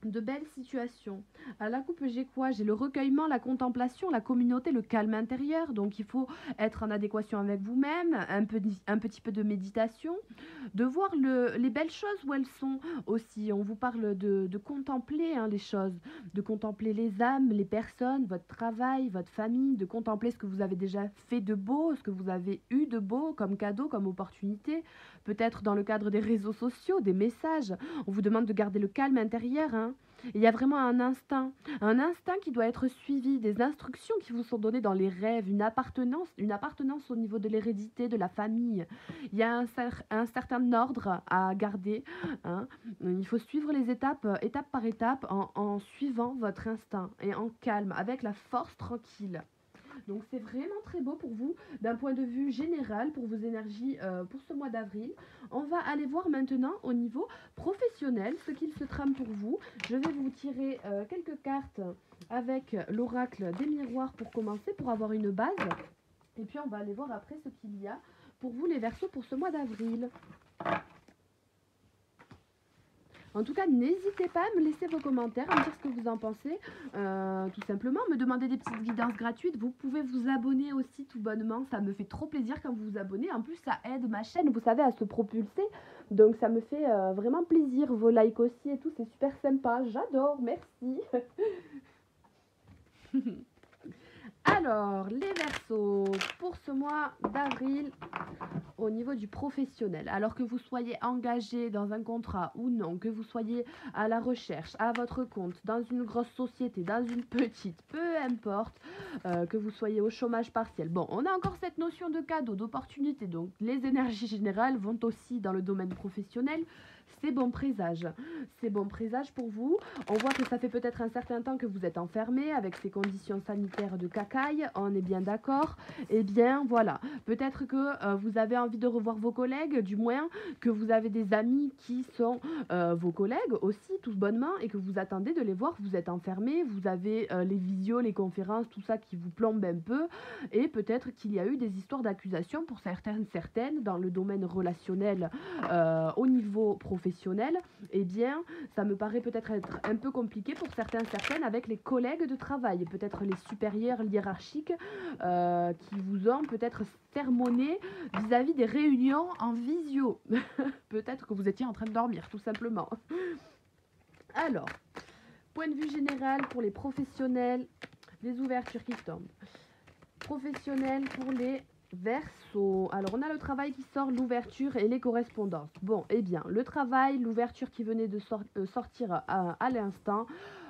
De belles situations. À la coupe, j'ai quoi? J'ai le recueillement, la contemplation, la communauté, le calme intérieur. Donc, il faut être en adéquation avec vous-même, un petit peu de méditation, de voir les belles choses où elles sont aussi. On vous parle de contempler hein, les choses, de contempler les âmes, les personnes, votre travail, votre famille, de contempler ce que vous avez déjà fait de beau, ce que vous avez eu de beau comme cadeau, comme opportunité. Peut-être dans le cadre des réseaux sociaux, des messages. On vous demande de garder le calme intérieur, hein. Il y a vraiment un instinct qui doit être suivi, des instructions qui vous sont données dans les rêves, une appartenance au niveau de l'hérédité, de la famille. Il y a un certain ordre à garder, hein. Il faut suivre les étape par étape, en suivant votre instinct et en calme, avec la force tranquille. Donc c'est vraiment très beau pour vous d'un point de vue général pour vos énergies pour ce mois d'avril. On va aller voir maintenant au niveau professionnel ce qu'il se trame pour vous. Je vais vous tirer quelques cartes avec l'oracle des miroirs pour commencer, pour avoir une base. Et puis on va aller voir après ce qu'il y a pour vous les Verseaux pour ce mois d'avril. En tout cas, n'hésitez pas à me laisser vos commentaires, à me dire ce que vous en pensez. Tout simplement, me demander des petites guidances gratuites. Vous pouvez vous abonner aussi tout bonnement. Ça me fait trop plaisir quand vous vous abonnez. En plus, ça aide ma chaîne, vous savez, à se propulser. Donc, ça me fait vraiment plaisir. Vos likes aussi et tout, c'est super sympa. J'adore, merci. Alors, les Verseaux, pour ce mois d'avril, au niveau du professionnel, alors que vous soyez engagé dans un contrat ou non, que vous soyez à la recherche, à votre compte, dans une grosse société, dans une petite, peu importe, que vous soyez au chômage partiel. Bon, on a encore cette notion de cadeau, d'opportunité, donc les énergies générales vont aussi dans le domaine professionnel. C'est bon présage. C'est bon présage pour vous. On voit que ça fait peut-être un certain temps que vous êtes enfermé avec ces conditions sanitaires de caca racaille, on est bien d'accord. Eh bien voilà, peut-être que vous avez envie de revoir vos collègues, du moins que vous avez des amis qui sont vos collègues aussi, tous bonnement, et que vous attendez de les voir, vous êtes enfermés, vous avez les visios, les conférences, tout ça qui vous plombe un peu, et peut-être qu'il y a eu des histoires d'accusation pour certaines dans le domaine relationnel au niveau professionnel. Eh bien, ça me paraît peut-être être un peu compliqué pour certaines avec les collègues de travail, peut-être les supérieurs hiérarchiques qui vous ont peut-être sermonné vis-à-vis des réunions en visio. Peut-être que vous étiez en train de dormir, tout simplement. Alors, point de vue général pour les professionnels, les ouvertures qui tombent. Professionnels pour les Verseau. Alors, on a le travail qui sort, l'ouverture et les correspondances. Bon, eh bien, le travail, l'ouverture qui venait de sortir à l'instant,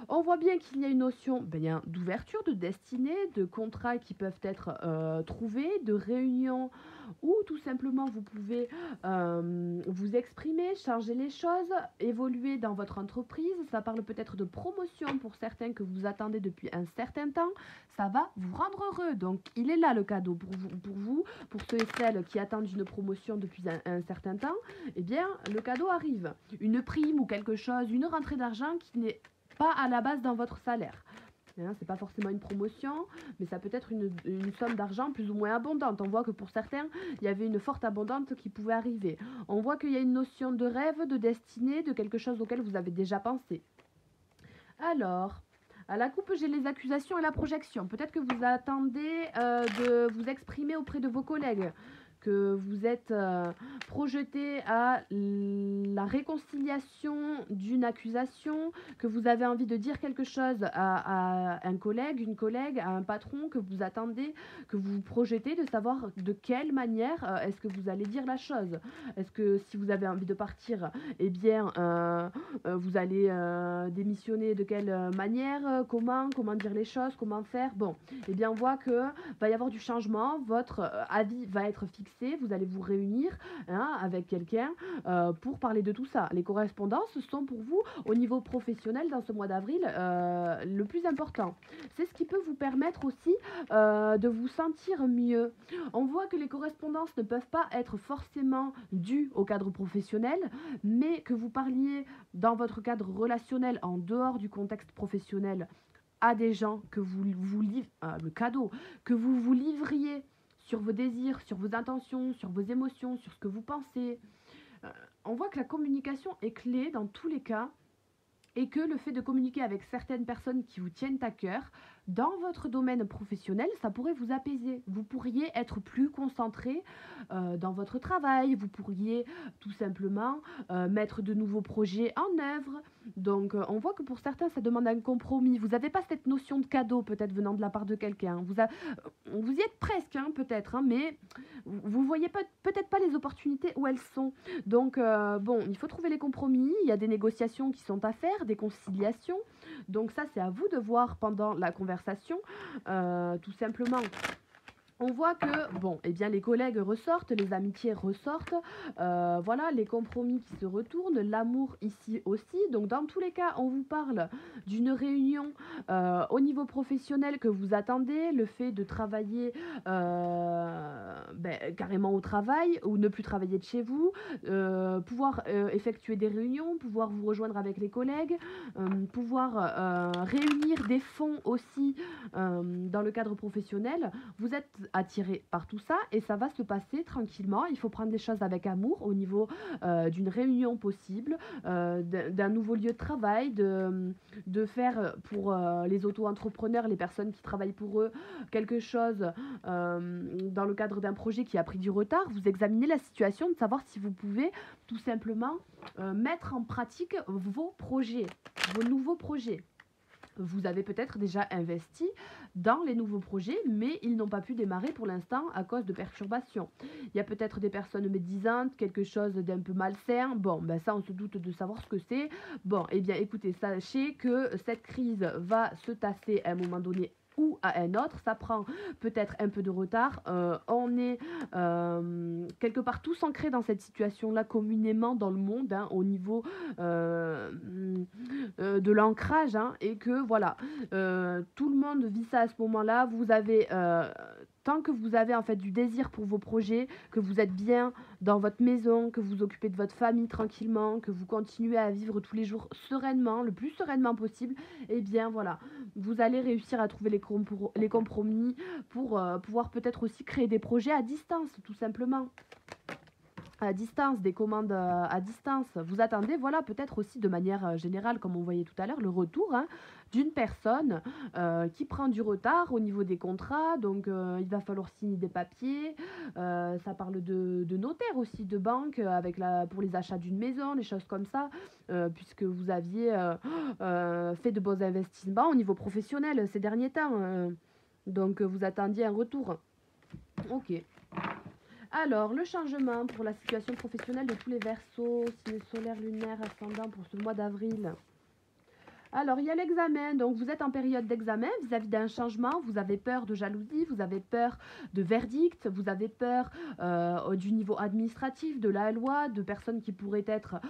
on voit bien qu'il y a une notion d'ouverture, de destinée, de contrats qui peuvent être trouvés, de réunions où tout simplement vous pouvez vous exprimer, changer les choses, évoluer dans votre entreprise. Ça parle peut-être de promotion pour certains que vous attendez depuis un certain temps. Ça va vous rendre heureux. Donc, il est là le cadeau pour vous, pour ceux et celles qui attendent une promotion depuis un certain temps. Eh bien, le cadeau arrive. Une prime ou quelque chose, une rentrée d'argent qui n'est pas à la base dans votre salaire. Hein, c'est pas forcément une promotion, mais ça peut être une somme d'argent plus ou moins abondante. On voit que pour certains, il y avait une forte abondance qui pouvait arriver. On voit qu'il y a une notion de rêve, de destinée, de quelque chose auquel vous avez déjà pensé. Alors, à la coupe, j'ai les accusations et la projection. Peut-être que vous attendez de vous exprimer auprès de vos collègues, que vous êtes projeté à la réconciliation d'une accusation, que vous avez envie de dire quelque chose à un collègue, une collègue, à un patron, que vous attendez, que vous vous projetez de savoir de quelle manière est-ce que vous allez dire la chose. Est-ce que si vous avez envie de partir, eh bien, vous allez démissionner de quelle manière, comment dire les choses, comment faire. Bon, eh bien, on voit que va y avoir du changement, votre avis va être fixé, vous allez vous réunir avec quelqu'un pour parler de tout ça. Les correspondances sont pour vous, au niveau professionnel, dans ce mois d'avril, le plus important. C'est ce qui peut vous permettre aussi de vous sentir mieux. On voit que les correspondances ne peuvent pas être forcément dues au cadre professionnel, mais que vous parliez dans votre cadre relationnel, en dehors du contexte professionnel, à des gens que vous livrez, le cadeau, que vous livriez sur vos désirs, sur vos intentions, sur vos émotions, sur ce que vous pensez. On voit que la communication est clé dans tous les cas et que le fait de communiquer avec certaines personnes qui vous tiennent à cœur, dans votre domaine professionnel, ça pourrait vous apaiser. Vous pourriez être plus concentré dans votre travail, vous pourriez tout simplement mettre de nouveaux projets en œuvre. Donc on voit que pour certains, ça demande un compromis. Vous n'avez pas cette notion de cadeau peut-être venant de la part de quelqu'un. Vous y êtes presque peut-être, mais vous voyez peut-être pas les opportunités où elles sont. Donc bon, il faut trouver les compromis, il y a des négociations qui sont à faire, des conciliations. Donc ça, c'est à vous de voir pendant la conversation, tout simplement. On voit que, bon, eh bien, les collègues ressortent, les amitiés ressortent, voilà, les compromis qui se retournent, l'amour ici aussi. Donc, dans tous les cas, on vous parle d'une réunion au niveau professionnel que vous attendez, le fait de travailler carrément au travail ou ne plus travailler de chez vous, pouvoir effectuer des réunions, pouvoir vous rejoindre avec les collègues, pouvoir réunir des fonds aussi dans le cadre professionnel. Vous êtes attiré par tout ça et ça va se passer tranquillement. Il faut prendre les choses avec amour au niveau d'une réunion possible, d'un nouveau lieu de travail, de faire pour les auto-entrepreneurs, les personnes qui travaillent pour eux, quelque chose dans le cadre d'un projet qui a pris du retard. Vous examinez la situation de savoir si vous pouvez tout simplement mettre en pratique vos projets, vos nouveaux projets. Vous avez peut-être déjà investi dans les nouveaux projets, mais ils n'ont pas pu démarrer pour l'instant à cause de perturbations. Il y a peut-être des personnes médisantes, quelque chose d'un peu malsain. Bon, ben ça, on se doute de savoir ce que c'est. Bon, eh bien, écoutez, sachez que cette crise va se tasser à un moment donné ou à un autre, ça prend peut-être un peu de retard. On est quelque part tous ancrés dans cette situation-là communément dans le monde, hein, au niveau de l'ancrage, hein, et que voilà, tout le monde vit ça à ce moment-là. Vous avez tant que vous avez en fait du désir pour vos projets, que vous êtes bien dans votre maison, que vous occupez de votre famille tranquillement, que vous continuez à vivre tous les jours sereinement, le plus sereinement possible, et bien voilà, vous allez réussir à trouver les compromis pour pouvoir peut-être aussi créer des projets à distance, tout simplement. À distance, des commandes à distance. Vous attendez, voilà, peut-être aussi de manière générale, comme on voyait tout à l'heure, le retour, hein, d'une personne qui prend du retard au niveau des contrats. Donc, il va falloir signer des papiers. Ça parle de notaire aussi, de banque, pour les achats d'une maison, des choses comme ça, puisque vous aviez fait de beaux investissements au niveau professionnel ces derniers temps. Donc, vous attendiez un retour. Ok. Alors, le changement pour la situation professionnelle de tous les Verseaux, signe solaire, lunaire, ascendant pour ce mois d'avril. Alors, il y a l'examen. Donc, vous êtes en période d'examen vis-à-vis d'un changement. Vous avez peur de jalousie, vous avez peur de verdict, vous avez peur du niveau administratif, de la loi, de personnes qui pourraient être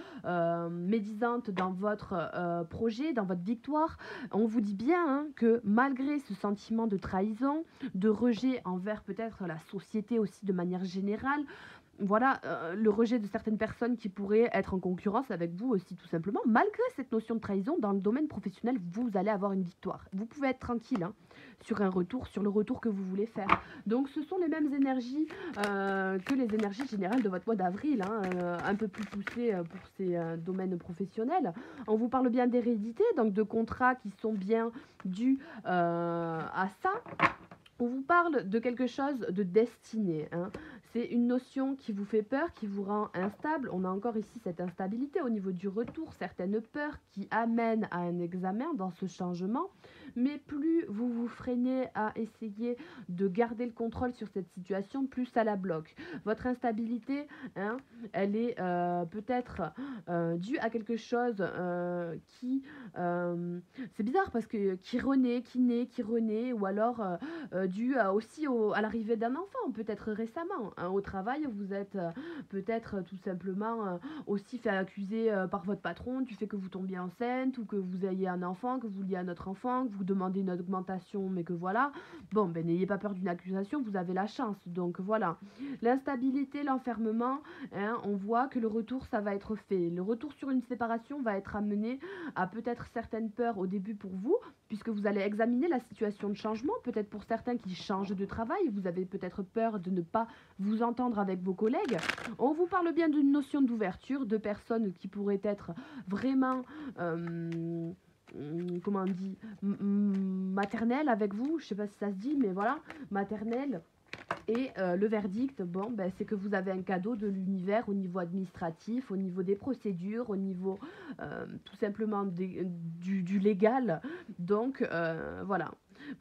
médisantes dans votre projet, dans votre victoire. On vous dit bien hein, que malgré ce sentiment de trahison, de rejet envers peut-être la société aussi de manière générale, voilà, le rejet de certaines personnes qui pourraient être en concurrence avec vous aussi tout simplement. Malgré cette notion de trahison, dans le domaine professionnel, vous allez avoir une victoire. Vous pouvez être tranquille hein, sur un retour, sur le retour que vous voulez faire. Donc ce sont les mêmes énergies que les énergies générales de votre mois d'avril, hein, un peu plus poussées pour ces domaines professionnels. On vous parle bien d'hérédité, donc de contrats qui sont bien dus à ça. On vous parle de quelque chose de destiné. Hein. C'est une notion qui vous fait peur, qui vous rend instable. On a encore ici cette instabilité au niveau du retour, certaines peurs qui amènent à un examen dans ce changement. Mais plus vous vous freinez à essayer de garder le contrôle sur cette situation, plus ça la bloque. Votre instabilité, hein, elle est peut-être due à quelque chose qui... c'est bizarre parce que qui renaît, qui naît, qui renaît, ou alors dû aussi à l'arrivée d'un enfant, peut-être récemment. Hein, au travail, vous êtes peut-être tout simplement aussi fait accuser par votre patron du fait que vous tombiez enceinte ou que vous ayez un enfant, que vous vouliez un autre enfant, que vous demandez une augmentation, mais que voilà. Bon, ben n'ayez pas peur d'une accusation, vous avez la chance. Donc voilà. L'instabilité, l'enfermement, hein, on voit que le retour, ça va être fait. Le retour sur une séparation va être amené à peut-être certaines peurs au début pour vous, puisque vous allez examiner la situation de changement, peut-être pour certains qui changent de travail, vous avez peut-être peur de ne pas vous entendre avec vos collègues. On vous parle bien d'une notion d'ouverture, de personnes qui pourraient être vraiment... comment on dit, maternelle avec vous, je sais pas si ça se dit, mais voilà, maternelle. Et le verdict, bon, ben, c'est que vous avez un cadeau de l'univers au niveau administratif, au niveau des procédures, au niveau tout simplement du légal. Donc voilà,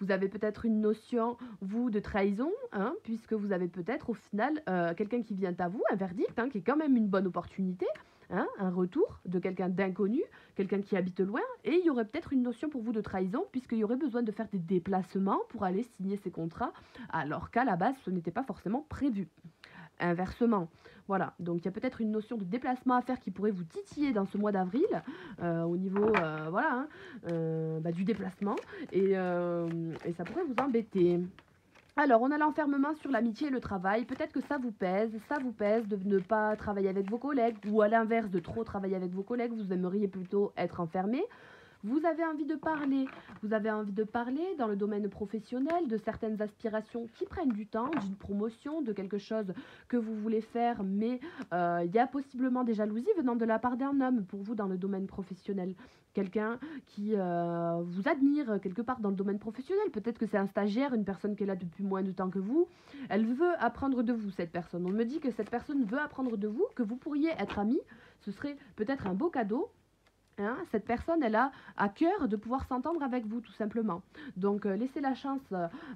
vous avez peut-être une notion, vous, de trahison, hein, puisque vous avez peut-être au final quelqu'un qui vient à vous, un verdict, hein, qui est quand même une bonne opportunité. Hein, un retour de quelqu'un d'inconnu, quelqu'un qui habite loin, et il y aurait peut-être une notion pour vous de trahison, puisqu'il y aurait besoin de faire des déplacements pour aller signer ces contrats, alors qu'à la base, ce n'était pas forcément prévu. Inversement, voilà, donc il y a peut-être une notion de déplacement à faire qui pourrait vous titiller dans ce mois d'avril, au niveau voilà, hein, du déplacement, et ça pourrait vous embêter. Alors, on a l'enfermement sur l'amitié et le travail. Peut-être que ça vous pèse de ne pas travailler avec vos collègues, ou à l'inverse, de trop travailler avec vos collègues, vous aimeriez plutôt être enfermé. Vous avez envie de parler dans le domaine professionnel de certaines aspirations qui prennent du temps, d'une promotion, de quelque chose que vous voulez faire, mais il y a possiblement des jalousies venant de la part d'un homme pour vous dans le domaine professionnel. Quelqu'un qui vous admire quelque part dans le domaine professionnel. Peut-être que c'est un stagiaire, une personne qui est là depuis moins de temps que vous. Elle veut apprendre de vous, cette personne. On me dit que cette personne veut apprendre de vous, que vous pourriez être amis. Ce serait peut-être un beau cadeau. Hein, cette personne, elle a à cœur de pouvoir s'entendre avec vous, tout simplement. Donc, laissez la chance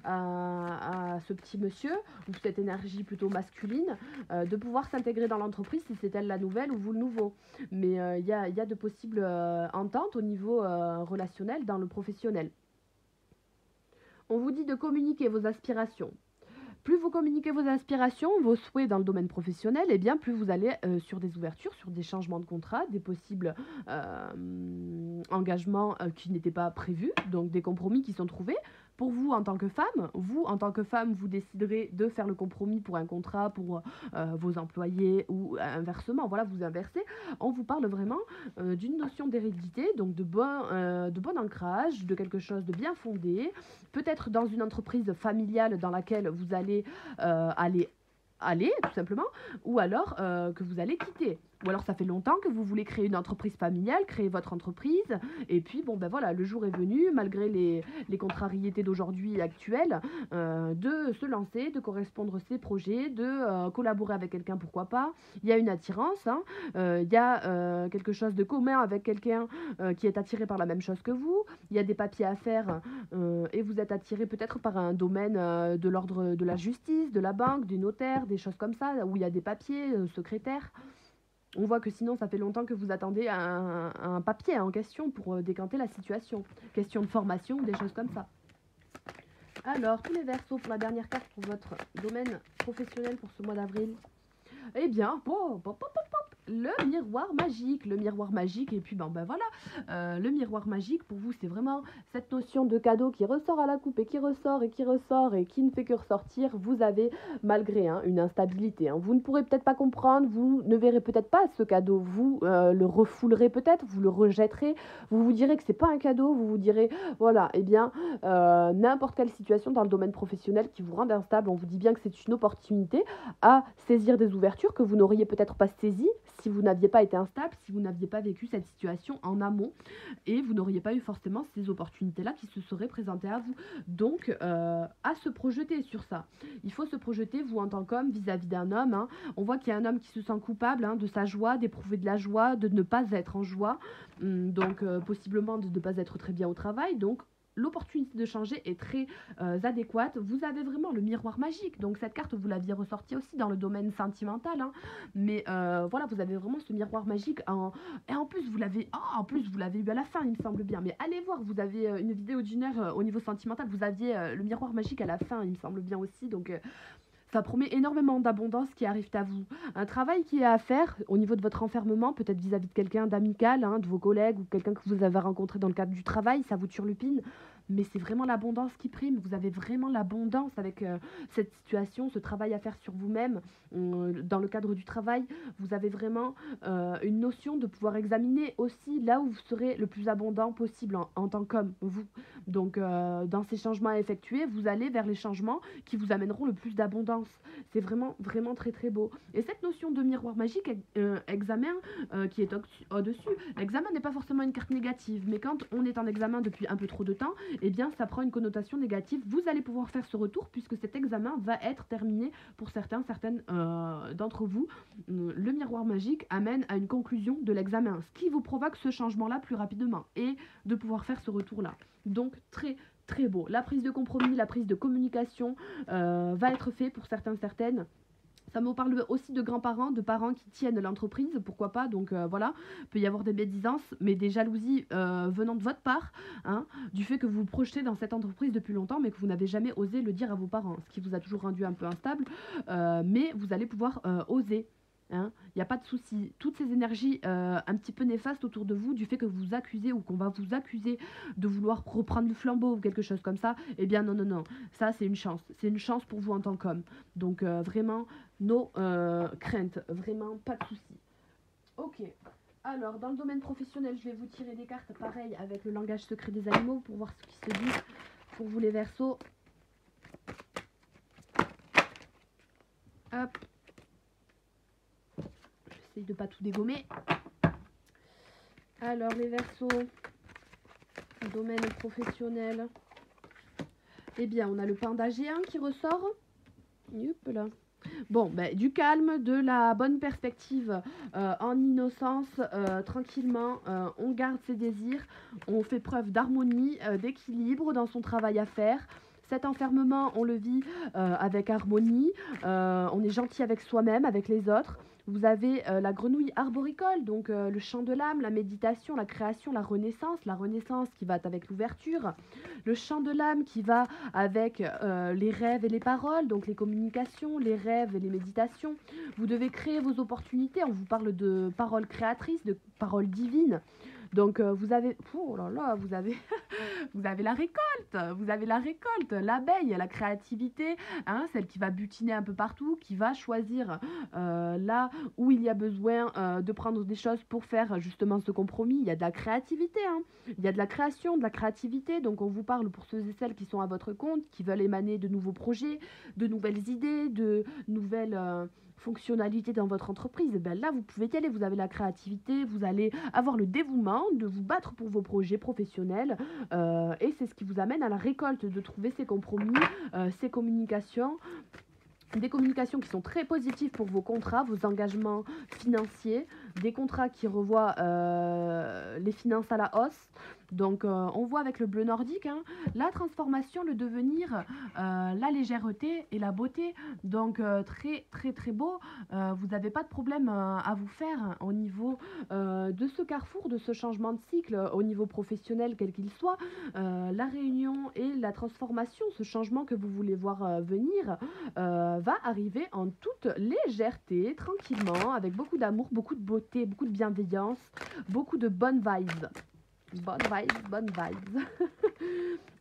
à ce petit monsieur, ou cette énergie plutôt masculine, de pouvoir s'intégrer dans l'entreprise si c'est elle la nouvelle ou vous le nouveau. Mais il y a de possibles ententes au niveau relationnel dans le professionnel. On vous dit de communiquer vos aspirations. Plus vous communiquez vos aspirations, vos souhaits dans le domaine professionnel, et bien plus vous allez sur des ouvertures, sur des changements de contrat, des possibles engagements qui n'étaient pas prévus, donc des compromis qui sont trouvés. Pour vous en tant que femme, vous déciderez de faire le compromis pour un contrat, pour vos employés ou inversement, voilà, vous inversez. On vous parle vraiment d'une notion d'hérédité, donc de bon ancrage, de quelque chose de bien fondé, peut-être dans une entreprise familiale dans laquelle vous allez aller tout simplement, ou alors que vous allez quitter. Ou alors ça fait longtemps que vous voulez créer une entreprise familiale, créer votre entreprise, et puis bon ben voilà, le jour est venu, malgré les contrariétés d'aujourd'hui actuelles, de se lancer, de correspondre ses projets, de collaborer avec quelqu'un, pourquoi pas. Il y a une attirance, hein, il y a quelque chose de commun avec quelqu'un qui est attiré par la même chose que vous, il y a des papiers à faire et vous êtes attiré peut-être par un domaine de l'ordre de la justice, de la banque, du notaire, des choses comme ça, où il y a des papiers, secrétaires. On voit que sinon, ça fait longtemps que vous attendez un papier en question pour décanter la situation. Question de formation, des choses comme ça. Alors, tous les versos pour la dernière carte pour votre domaine professionnel pour ce mois d'avril. Eh bien, le miroir magique, et puis ben voilà, le miroir magique pour vous c'est vraiment cette notion de cadeau qui ressort à la coupe et qui ressort et qui ne fait que ressortir. Vous avez malgré une instabilité, vous ne pourrez peut-être pas comprendre, vous ne verrez peut-être pas ce cadeau, vous le refoulerez peut-être, vous le rejetterez, vous vous direz que c'est pas un cadeau, vous vous direz voilà, eh bien n'importe quelle situation dans le domaine professionnel qui vous rend instable, on vous dit bien que c'est une opportunité à saisir des ouvertures que vous n'auriez peut-être pas saisies si vous n'aviez pas été instable, si vous n'aviez pas vécu cette situation en amont, et vous n'auriez pas eu forcément ces opportunités-là qui se seraient présentées à vous. Donc, à se projeter sur ça. Il faut se projeter, vous en tant qu'homme, vis-à-vis d'un homme. On voit qu'il y a un homme qui se sent coupable de sa joie, d'éprouver de la joie, de ne pas être en joie, donc possiblement de ne pas être très bien au travail. Donc, l'opportunité de changer est très adéquate. Vous avez vraiment le miroir magique. Donc cette carte, vous l'aviez ressortie aussi dans le domaine sentimental. Mais voilà, vous avez vraiment ce miroir magique. Et en plus, vous l'avez eu à la fin, il me semble bien. Mais allez voir, vous avez une vidéo d'une heure au niveau sentimental. Vous aviez le miroir magique à la fin, il me semble bien aussi. Donc ça promet énormément d'abondance qui arrive à vous. Un travail qui est à faire au niveau de votre enfermement, peut-être vis-à-vis de quelqu'un d'amical, de vos collègues ou quelqu'un que vous avez rencontré dans le cadre du travail, ça vous turlupine. Mais c'est vraiment l'abondance qui prime. Vous avez vraiment l'abondance avec cette situation, ce travail à faire sur vous-même. Dans le cadre du travail, vous avez vraiment une notion de pouvoir examiner aussi là où vous serez le plus abondant possible en tant qu'homme, vous. Donc, dans ces changements à effectuer, vous allez vers les changements qui vous amèneront le plus d'abondance. C'est vraiment, vraiment très, très beau. Et cette notion de miroir magique, examen qui est au-dessus, l'examen n'est pas forcément une carte négative, mais quand on est en examen depuis un peu trop de temps, eh bien, ça prend une connotation négative. Vous allez pouvoir faire ce retour puisque cet examen va être terminé pour certaines d'entre vous. Le miroir magique amène à une conclusion de l'examen, ce qui vous provoque ce changement-là plus rapidement et de pouvoir faire ce retour-là. Donc, très, très beau. La prise de compromis, la prise de communication va être faite pour certaines. Ça me parle aussi de grands-parents, de parents qui tiennent l'entreprise, pourquoi pas. Donc voilà, il peut y avoir des médisances, mais des jalousies venant de votre part, du fait que vous vous projetez dans cette entreprise depuis longtemps, mais que vous n'avez jamais osé le dire à vos parents, ce qui vous a toujours rendu un peu instable, mais vous allez pouvoir oser. Il n'y a pas de souci. Toutes ces énergies un petit peu néfastes autour de vous, du fait que vous vous accusez ou qu'on va vous accuser de vouloir reprendre le flambeau ou quelque chose comme ça, eh bien non. Ça, c'est une chance. C'est une chance pour vous en tant qu'homme. Donc vraiment, nos craintes. Vraiment, pas de souci. Ok. Alors, dans le domaine professionnel, je vais vous tirer des cartes, pareil, avec le langage secret des animaux, pour voir ce qui se dit pour vous les Verseaux. Hop. J'essaye de pas tout dégommer. Alors, les Verseaux, domaine professionnel. Eh bien, on a le panda géant qui ressort. Youp là. Bon, du calme, de la bonne perspective, en innocence, tranquillement, on garde ses désirs, on fait preuve d'harmonie, d'équilibre dans son travail à faire. Cet enfermement, on le vit avec harmonie, on est gentil avec soi-même, avec les autres. Vous avez la grenouille arboricole, donc le chant de l'âme, la méditation, la création, la renaissance qui va avec l'ouverture, le chant de l'âme qui va avec les rêves et les paroles, donc les communications, les rêves et les méditations. Vous devez créer vos opportunités, on vous parle de paroles créatrices, de paroles divines. Donc vous avez, oh là là, vous avez, vous avez la récolte, l'abeille, la créativité, hein, celle qui va butiner un peu partout, qui va choisir là où il y a besoin de prendre des choses pour faire justement ce compromis. Il y a de la créativité, hein, il y a de la création, de la créativité. Donc on vous parle pour ceux et celles qui sont à votre compte, qui veulent émaner de nouveaux projets, de nouvelles idées, de nouvelles fonctionnalités dans votre entreprise. Et ben là, vous pouvez y aller, vous avez la créativité, vous allez avoir le dévouement de vous battre pour vos projets professionnels et c'est ce qui vous amène à la récolte, de trouver ces compromis, ces communications. Des communications qui sont très positives pour vos contrats, vos engagements financiers, des contrats qui revoient les finances à la hausse. Donc on voit avec le bleu nordique, hein, la transformation, le devenir, la légèreté et la beauté. Donc très très très beau. Vous n'avez pas de problème à vous faire au niveau de ce carrefour, de ce changement de cycle, au niveau professionnel quel qu'il soit. La réunion et la transformation, ce changement que vous voulez voir venir, va arriver en toute légèreté, tranquillement, avec beaucoup d'amour, beaucoup de beauté, beaucoup de bienveillance, beaucoup de bonnes vibes. Bonne vibes.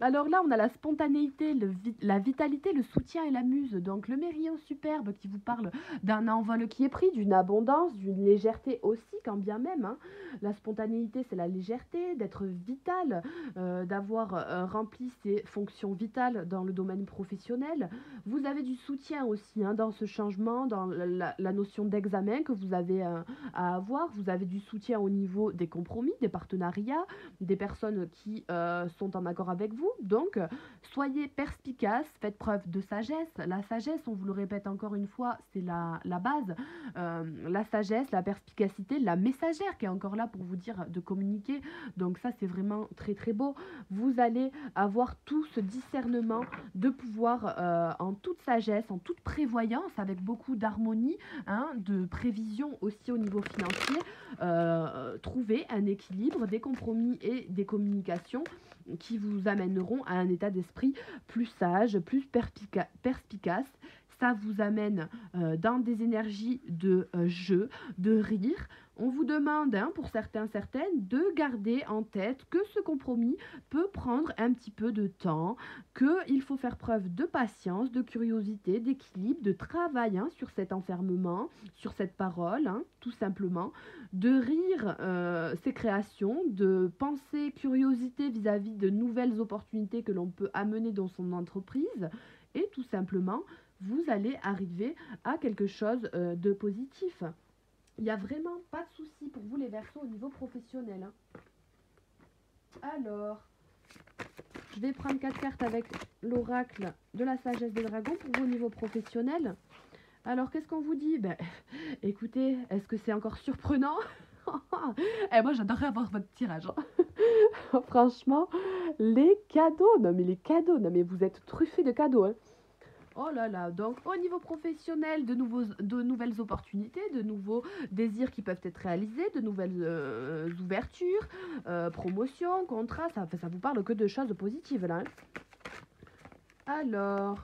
Alors là, on a la spontanéité, la vitalité, le soutien et la muse. Donc le mérillon superbe qui vous parle d'un envol qui est pris, d'une abondance, d'une légèreté aussi, quand bien même. Hein. La spontanéité, c'est la légèreté, d'être vital, d'avoir rempli ses fonctions vitales dans le domaine professionnel. Vous avez du soutien aussi hein, dans ce changement, dans la notion d'examen que vous avez à avoir. Vous avez du soutien au niveau des compromis, des partenariats, des personnes qui sont en accord avec vous. Donc, soyez perspicaces, faites preuve de sagesse. La sagesse, on vous le répète encore une fois, c'est la base. La sagesse, la perspicacité, la messagère qui est encore là pour vous dire de communiquer. Donc ça, c'est vraiment très très beau. Vous allez avoir tout ce discernement de pouvoir, en toute sagesse, en toute prévoyance, avec beaucoup d'harmonie, hein, de prévision aussi au niveau financier, trouver un équilibre, des compromis et des communications qui vous amèneront à un état d'esprit plus sage, plus perspicace. Ça vous amène dans des énergies de jeu, de rire. On vous demande, hein, pour certains, certaines, de garder en tête que ce compromis peut prendre un petit peu de temps, qu'il faut faire preuve de patience, de curiosité, d'équilibre, de travail hein, sur cet enfermement, sur cette parole, hein, tout simplement, de rire ses créations, de penser curiosité vis-à-vis de nouvelles opportunités que l'on peut amener dans son entreprise, et tout simplement, vous allez arriver à quelque chose de positif. Il n'y a vraiment pas de souci pour vous les Verseaux au niveau professionnel. Hein. Alors, je vais prendre 4 cartes avec l'oracle de la sagesse des dragons pour vous au niveau professionnel. Alors, qu'est-ce qu'on vous dit? Ben, écoutez, est-ce que c'est encore surprenant? Et moi, j'adorerais avoir votre tirage. Hein. Franchement, les cadeaux, non mais vous êtes truffés de cadeaux. Hein. Oh là là, donc au niveau professionnel, de nouvelles opportunités, de nouveaux désirs qui peuvent être réalisés, de nouvelles ouvertures, promotions, contrats, ça vous parle que de choses positives là. Hein. Alors,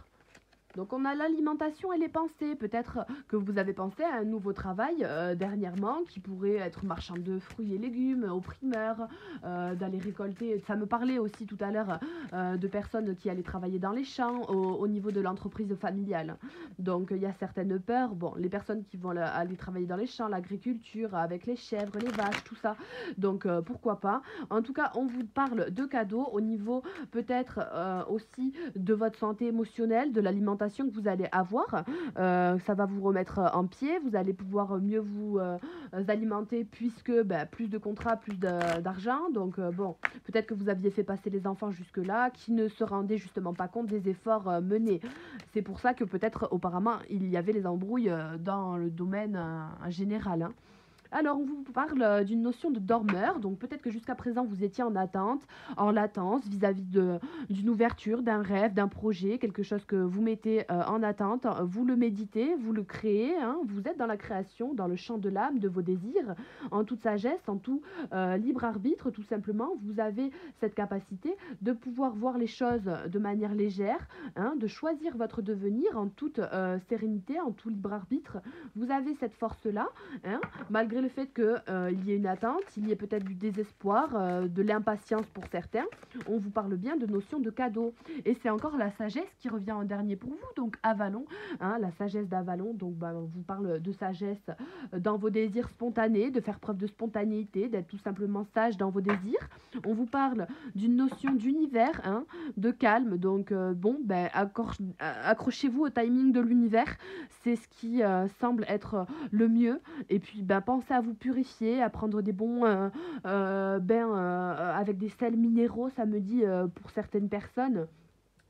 donc on a l'alimentation et les pensées. Peut-être que vous avez pensé à un nouveau travail dernièrement qui pourrait être marchand de fruits et légumes, au primeur, d'aller récolter. Ça me parlait aussi tout à l'heure de personnes qui allaient travailler dans les champs au niveau de l'entreprise familiale. Donc il y a certaines peurs. Bon, les personnes qui vont aller travailler dans les champs, l'agriculture, avec les chèvres, les vaches, tout ça. Donc pourquoi pas. En tout cas, on vous parle de cadeaux au niveau peut-être aussi de votre santé émotionnelle, de l'alimentation que vous allez avoir, ça va vous remettre en pied, vous allez pouvoir mieux vous alimenter puisque plus de contrats, plus d'argent, donc bon, peut-être que vous aviez fait passer les enfants jusque là, qui ne se rendaient justement pas compte des efforts menés. C'est pour ça que peut-être auparavant il y avait les embrouilles dans le domaine général. Hein. Alors, on vous parle d'une notion de dormeur. Donc, peut-être que jusqu'à présent, vous étiez en attente, en latence vis-à-vis d'une ouverture, d'un rêve, d'un projet, quelque chose que vous mettez en attente. Vous le méditez, vous le créez. Hein, vous êtes dans la création, dans le champ de l'âme, de vos désirs, en toute sagesse, en tout libre arbitre, tout simplement. Vous avez cette capacité de pouvoir voir les choses de manière légère, hein, de choisir votre devenir en toute sérénité, en tout libre arbitre. Vous avez cette force-là, hein, malgré le fait qu'il y ait une attente, il y ait peut-être du désespoir, de l'impatience pour certains. On vous parle bien de notion de cadeau. Et c'est encore la sagesse qui revient en dernier pour vous, donc Avalon, hein, la sagesse d'Avalon. Donc on vous parle de sagesse dans vos désirs spontanés, de faire preuve de spontanéité, d'être tout simplement sage dans vos désirs. On vous parle d'une notion d'univers, hein, de calme. Donc accrochez-vous au timing de l'univers. C'est ce qui semble être le mieux. Et puis pensez à vous purifier, à prendre des bons bains avec des sels minéraux, ça me dit pour certaines personnes.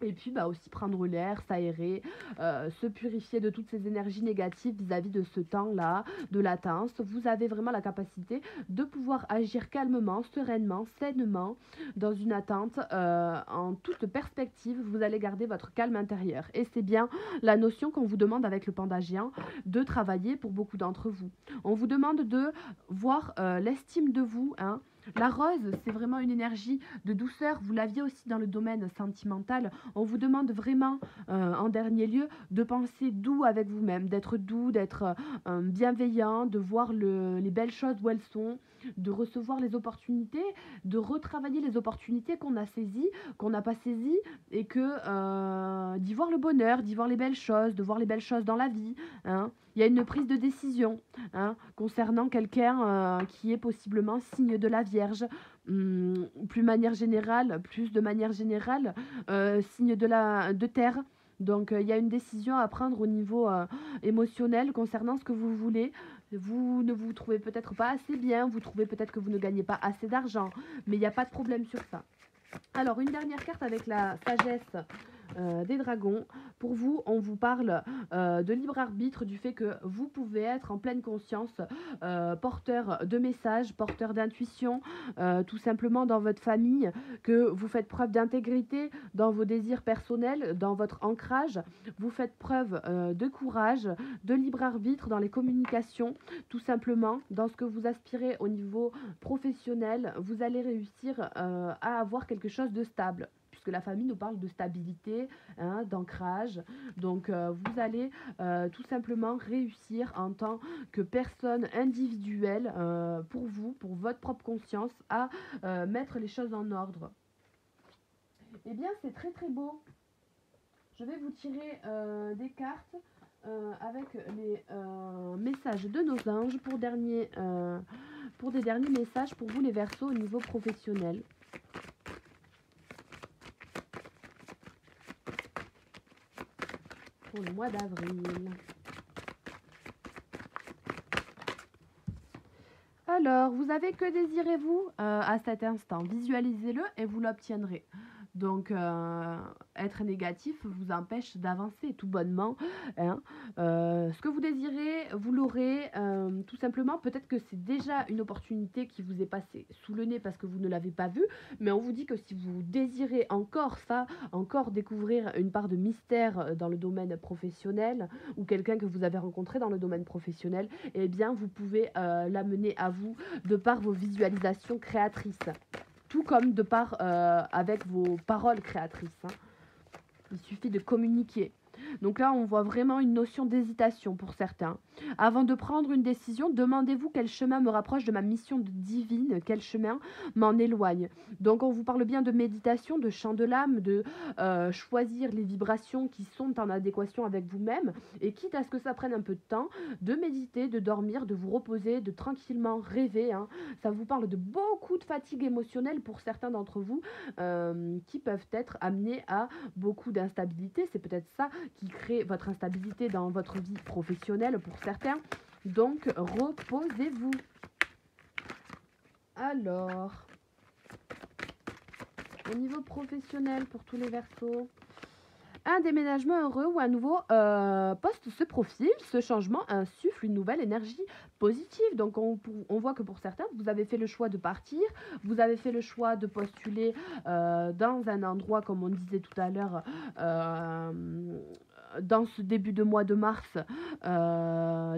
Et puis aussi prendre l'air, s'aérer, se purifier de toutes ces énergies négatives vis-à-vis de ce temps-là, de latence. Vous avez vraiment la capacité de pouvoir agir calmement, sereinement, sainement, dans une attente, en toute perspective. Vous allez garder votre calme intérieur. Et c'est bien la notion qu'on vous demande avec le panda géant de travailler pour beaucoup d'entre vous. On vous demande de voir l'estime de vous, hein. La rose, c'est vraiment une énergie de douceur. Vous l'aviez aussi dans le domaine sentimental. On vous demande vraiment, en dernier lieu, de penser doux avec vous-même, d'être doux, d'être bienveillant, de voir les belles choses où elles sont, de recevoir les opportunités, de retravailler les opportunités qu'on a saisies, qu'on n'a pas saisies, et d'y voir le bonheur, d'y voir les belles choses, de voir les belles choses dans la vie. Hein. Il y a une prise de décision, hein, concernant quelqu'un qui est possiblement signe de la Vierge, plus de manière générale, signe de terre. Donc il y a une décision à prendre au niveau émotionnel concernant ce que vous voulez. Vous ne vous trouvez peut-être pas assez bien, vous trouvez peut-être que vous ne gagnez pas assez d'argent, mais il n'y a pas de problème sur ça. Alors, une dernière carte avec la sagesse des dragons. Pour vous, on vous parle de libre arbitre, du fait que vous pouvez être en pleine conscience, porteur de messages, porteur d'intuition, tout simplement dans votre famille, que vous faites preuve d'intégrité dans vos désirs personnels, dans votre ancrage. Vous faites preuve de courage, de libre arbitre dans les communications, tout simplement dans ce que vous aspirez au niveau professionnel. Vous allez réussir à avoir quelque chose de stable, puisque la famille nous parle de stabilité, hein, d'ancrage. Donc vous allez tout simplement réussir en tant que personne individuelle, pour vous, pour votre propre conscience, à mettre les choses en ordre. Eh bien, c'est très très beau. Je vais vous tirer des cartes avec les messages de nos anges pour des derniers messages pour vous les Verseaux au niveau professionnel. Pour le mois d'avril. Alors, vous avez que désirez-vous à cet instant? Visualisez-le et vous l'obtiendrez. Donc, être négatif vous empêche d'avancer tout bonnement. Hein. Ce que vous désirez, vous l'aurez tout simplement. Peut-être que c'est déjà une opportunité qui vous est passée sous le nez parce que vous ne l'avez pas vue. Mais on vous dit que si vous désirez encore ça, encore découvrir une part de mystère dans le domaine professionnel ou quelqu'un que vous avez rencontré dans le domaine professionnel, eh bien, vous pouvez l'amener à vous de par vos visualisations créatrices. Tout comme de par avec vos paroles créatrices. Hein. Il suffit de communiquer. Donc là, on voit vraiment une notion d'hésitation pour certains. Avant de prendre une décision, demandez-vous quel chemin me rapproche de ma mission divine, quel chemin m'en éloigne. Donc on vous parle bien de méditation, de chant de l'âme, de choisir les vibrations qui sont en adéquation avec vous-même, et quitte à ce que ça prenne un peu de temps, de méditer, de dormir, de vous reposer, de tranquillement rêver. Hein. Ça vous parle de beaucoup de fatigue émotionnelle pour certains d'entre vous, qui peuvent être amenés à beaucoup d'instabilité. C'est peut-être ça qui crée votre instabilité dans votre vie professionnelle pour certains. Donc, reposez-vous. Alors, au niveau professionnel pour tous les Verseaux, Un déménagement heureux ou un nouveau poste se profile. Ce changement insuffle une nouvelle énergie positive. Donc on voit que pour certains, vous avez fait le choix de partir, vous avez fait le choix de postuler dans un endroit, comme on disait tout à l'heure, dans ce début de mois de mars,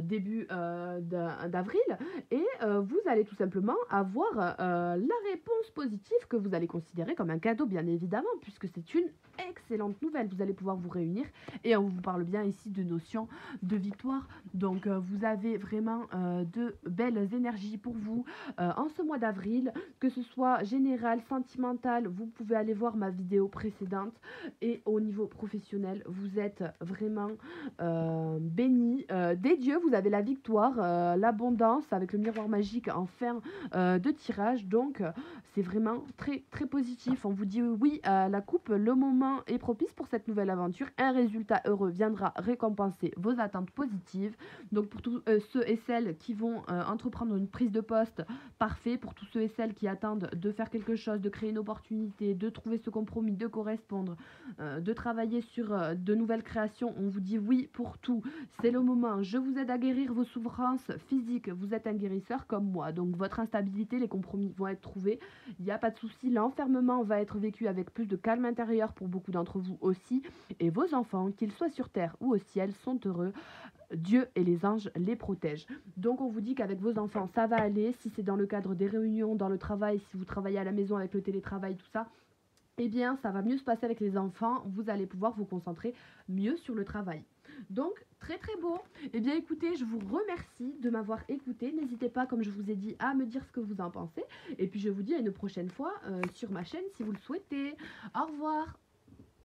début d'avril, et vous allez tout simplement avoir la réponse positive que vous allez considérer comme un cadeau, bien évidemment, puisque c'est une excellente nouvelle. Vous allez pouvoir vous réunir et on vous parle bien ici de notion de victoire. Donc vous avez vraiment de belles énergies pour vous en ce mois d'avril, que ce soit général, sentimental. Vous pouvez aller voir ma vidéo précédente, et au niveau professionnel, vous êtes vraiment béni des dieux. Vous avez la victoire, l'abondance avec le miroir magique en fin de tirage. Donc c'est vraiment très très positif. On vous dit oui à la coupe, le moment est propice pour cette nouvelle aventure. Un résultat heureux viendra récompenser vos attentes positives. Donc pour tous ceux et celles qui vont entreprendre une prise de poste, parfait. Pour tous ceux et celles qui attendent de faire quelque chose, de créer une opportunité, de trouver ce compromis, de correspondre, de travailler sur de nouvelles créations, on vous dit oui pour tout. C'est le moment. Je vous aide à guérir vos souffrances physiques. Vous êtes un guérisseur comme moi. Donc votre instabilité, les compromis vont être trouvés. Il n'y a pas de souci. L'enfermement va être vécu avec plus de calme intérieur pour beaucoup d'entre vous aussi. Et vos enfants, qu'ils soient sur terre ou au ciel, sont heureux. Dieu et les anges les protègent. Donc on vous dit qu'avec vos enfants, ça va aller. Si c'est dans le cadre des réunions, dans le travail, si vous travaillez à la maison avec le télétravail, tout ça, eh bien, ça va mieux se passer avec les enfants. Vous allez pouvoir vous concentrer mieux sur le travail. Donc, très très beau. Eh bien, écoutez, je vous remercie de m'avoir écouté. N'hésitez pas, comme je vous ai dit, à me dire ce que vous en pensez. Et puis, je vous dis à une prochaine fois sur ma chaîne si vous le souhaitez. Au revoir.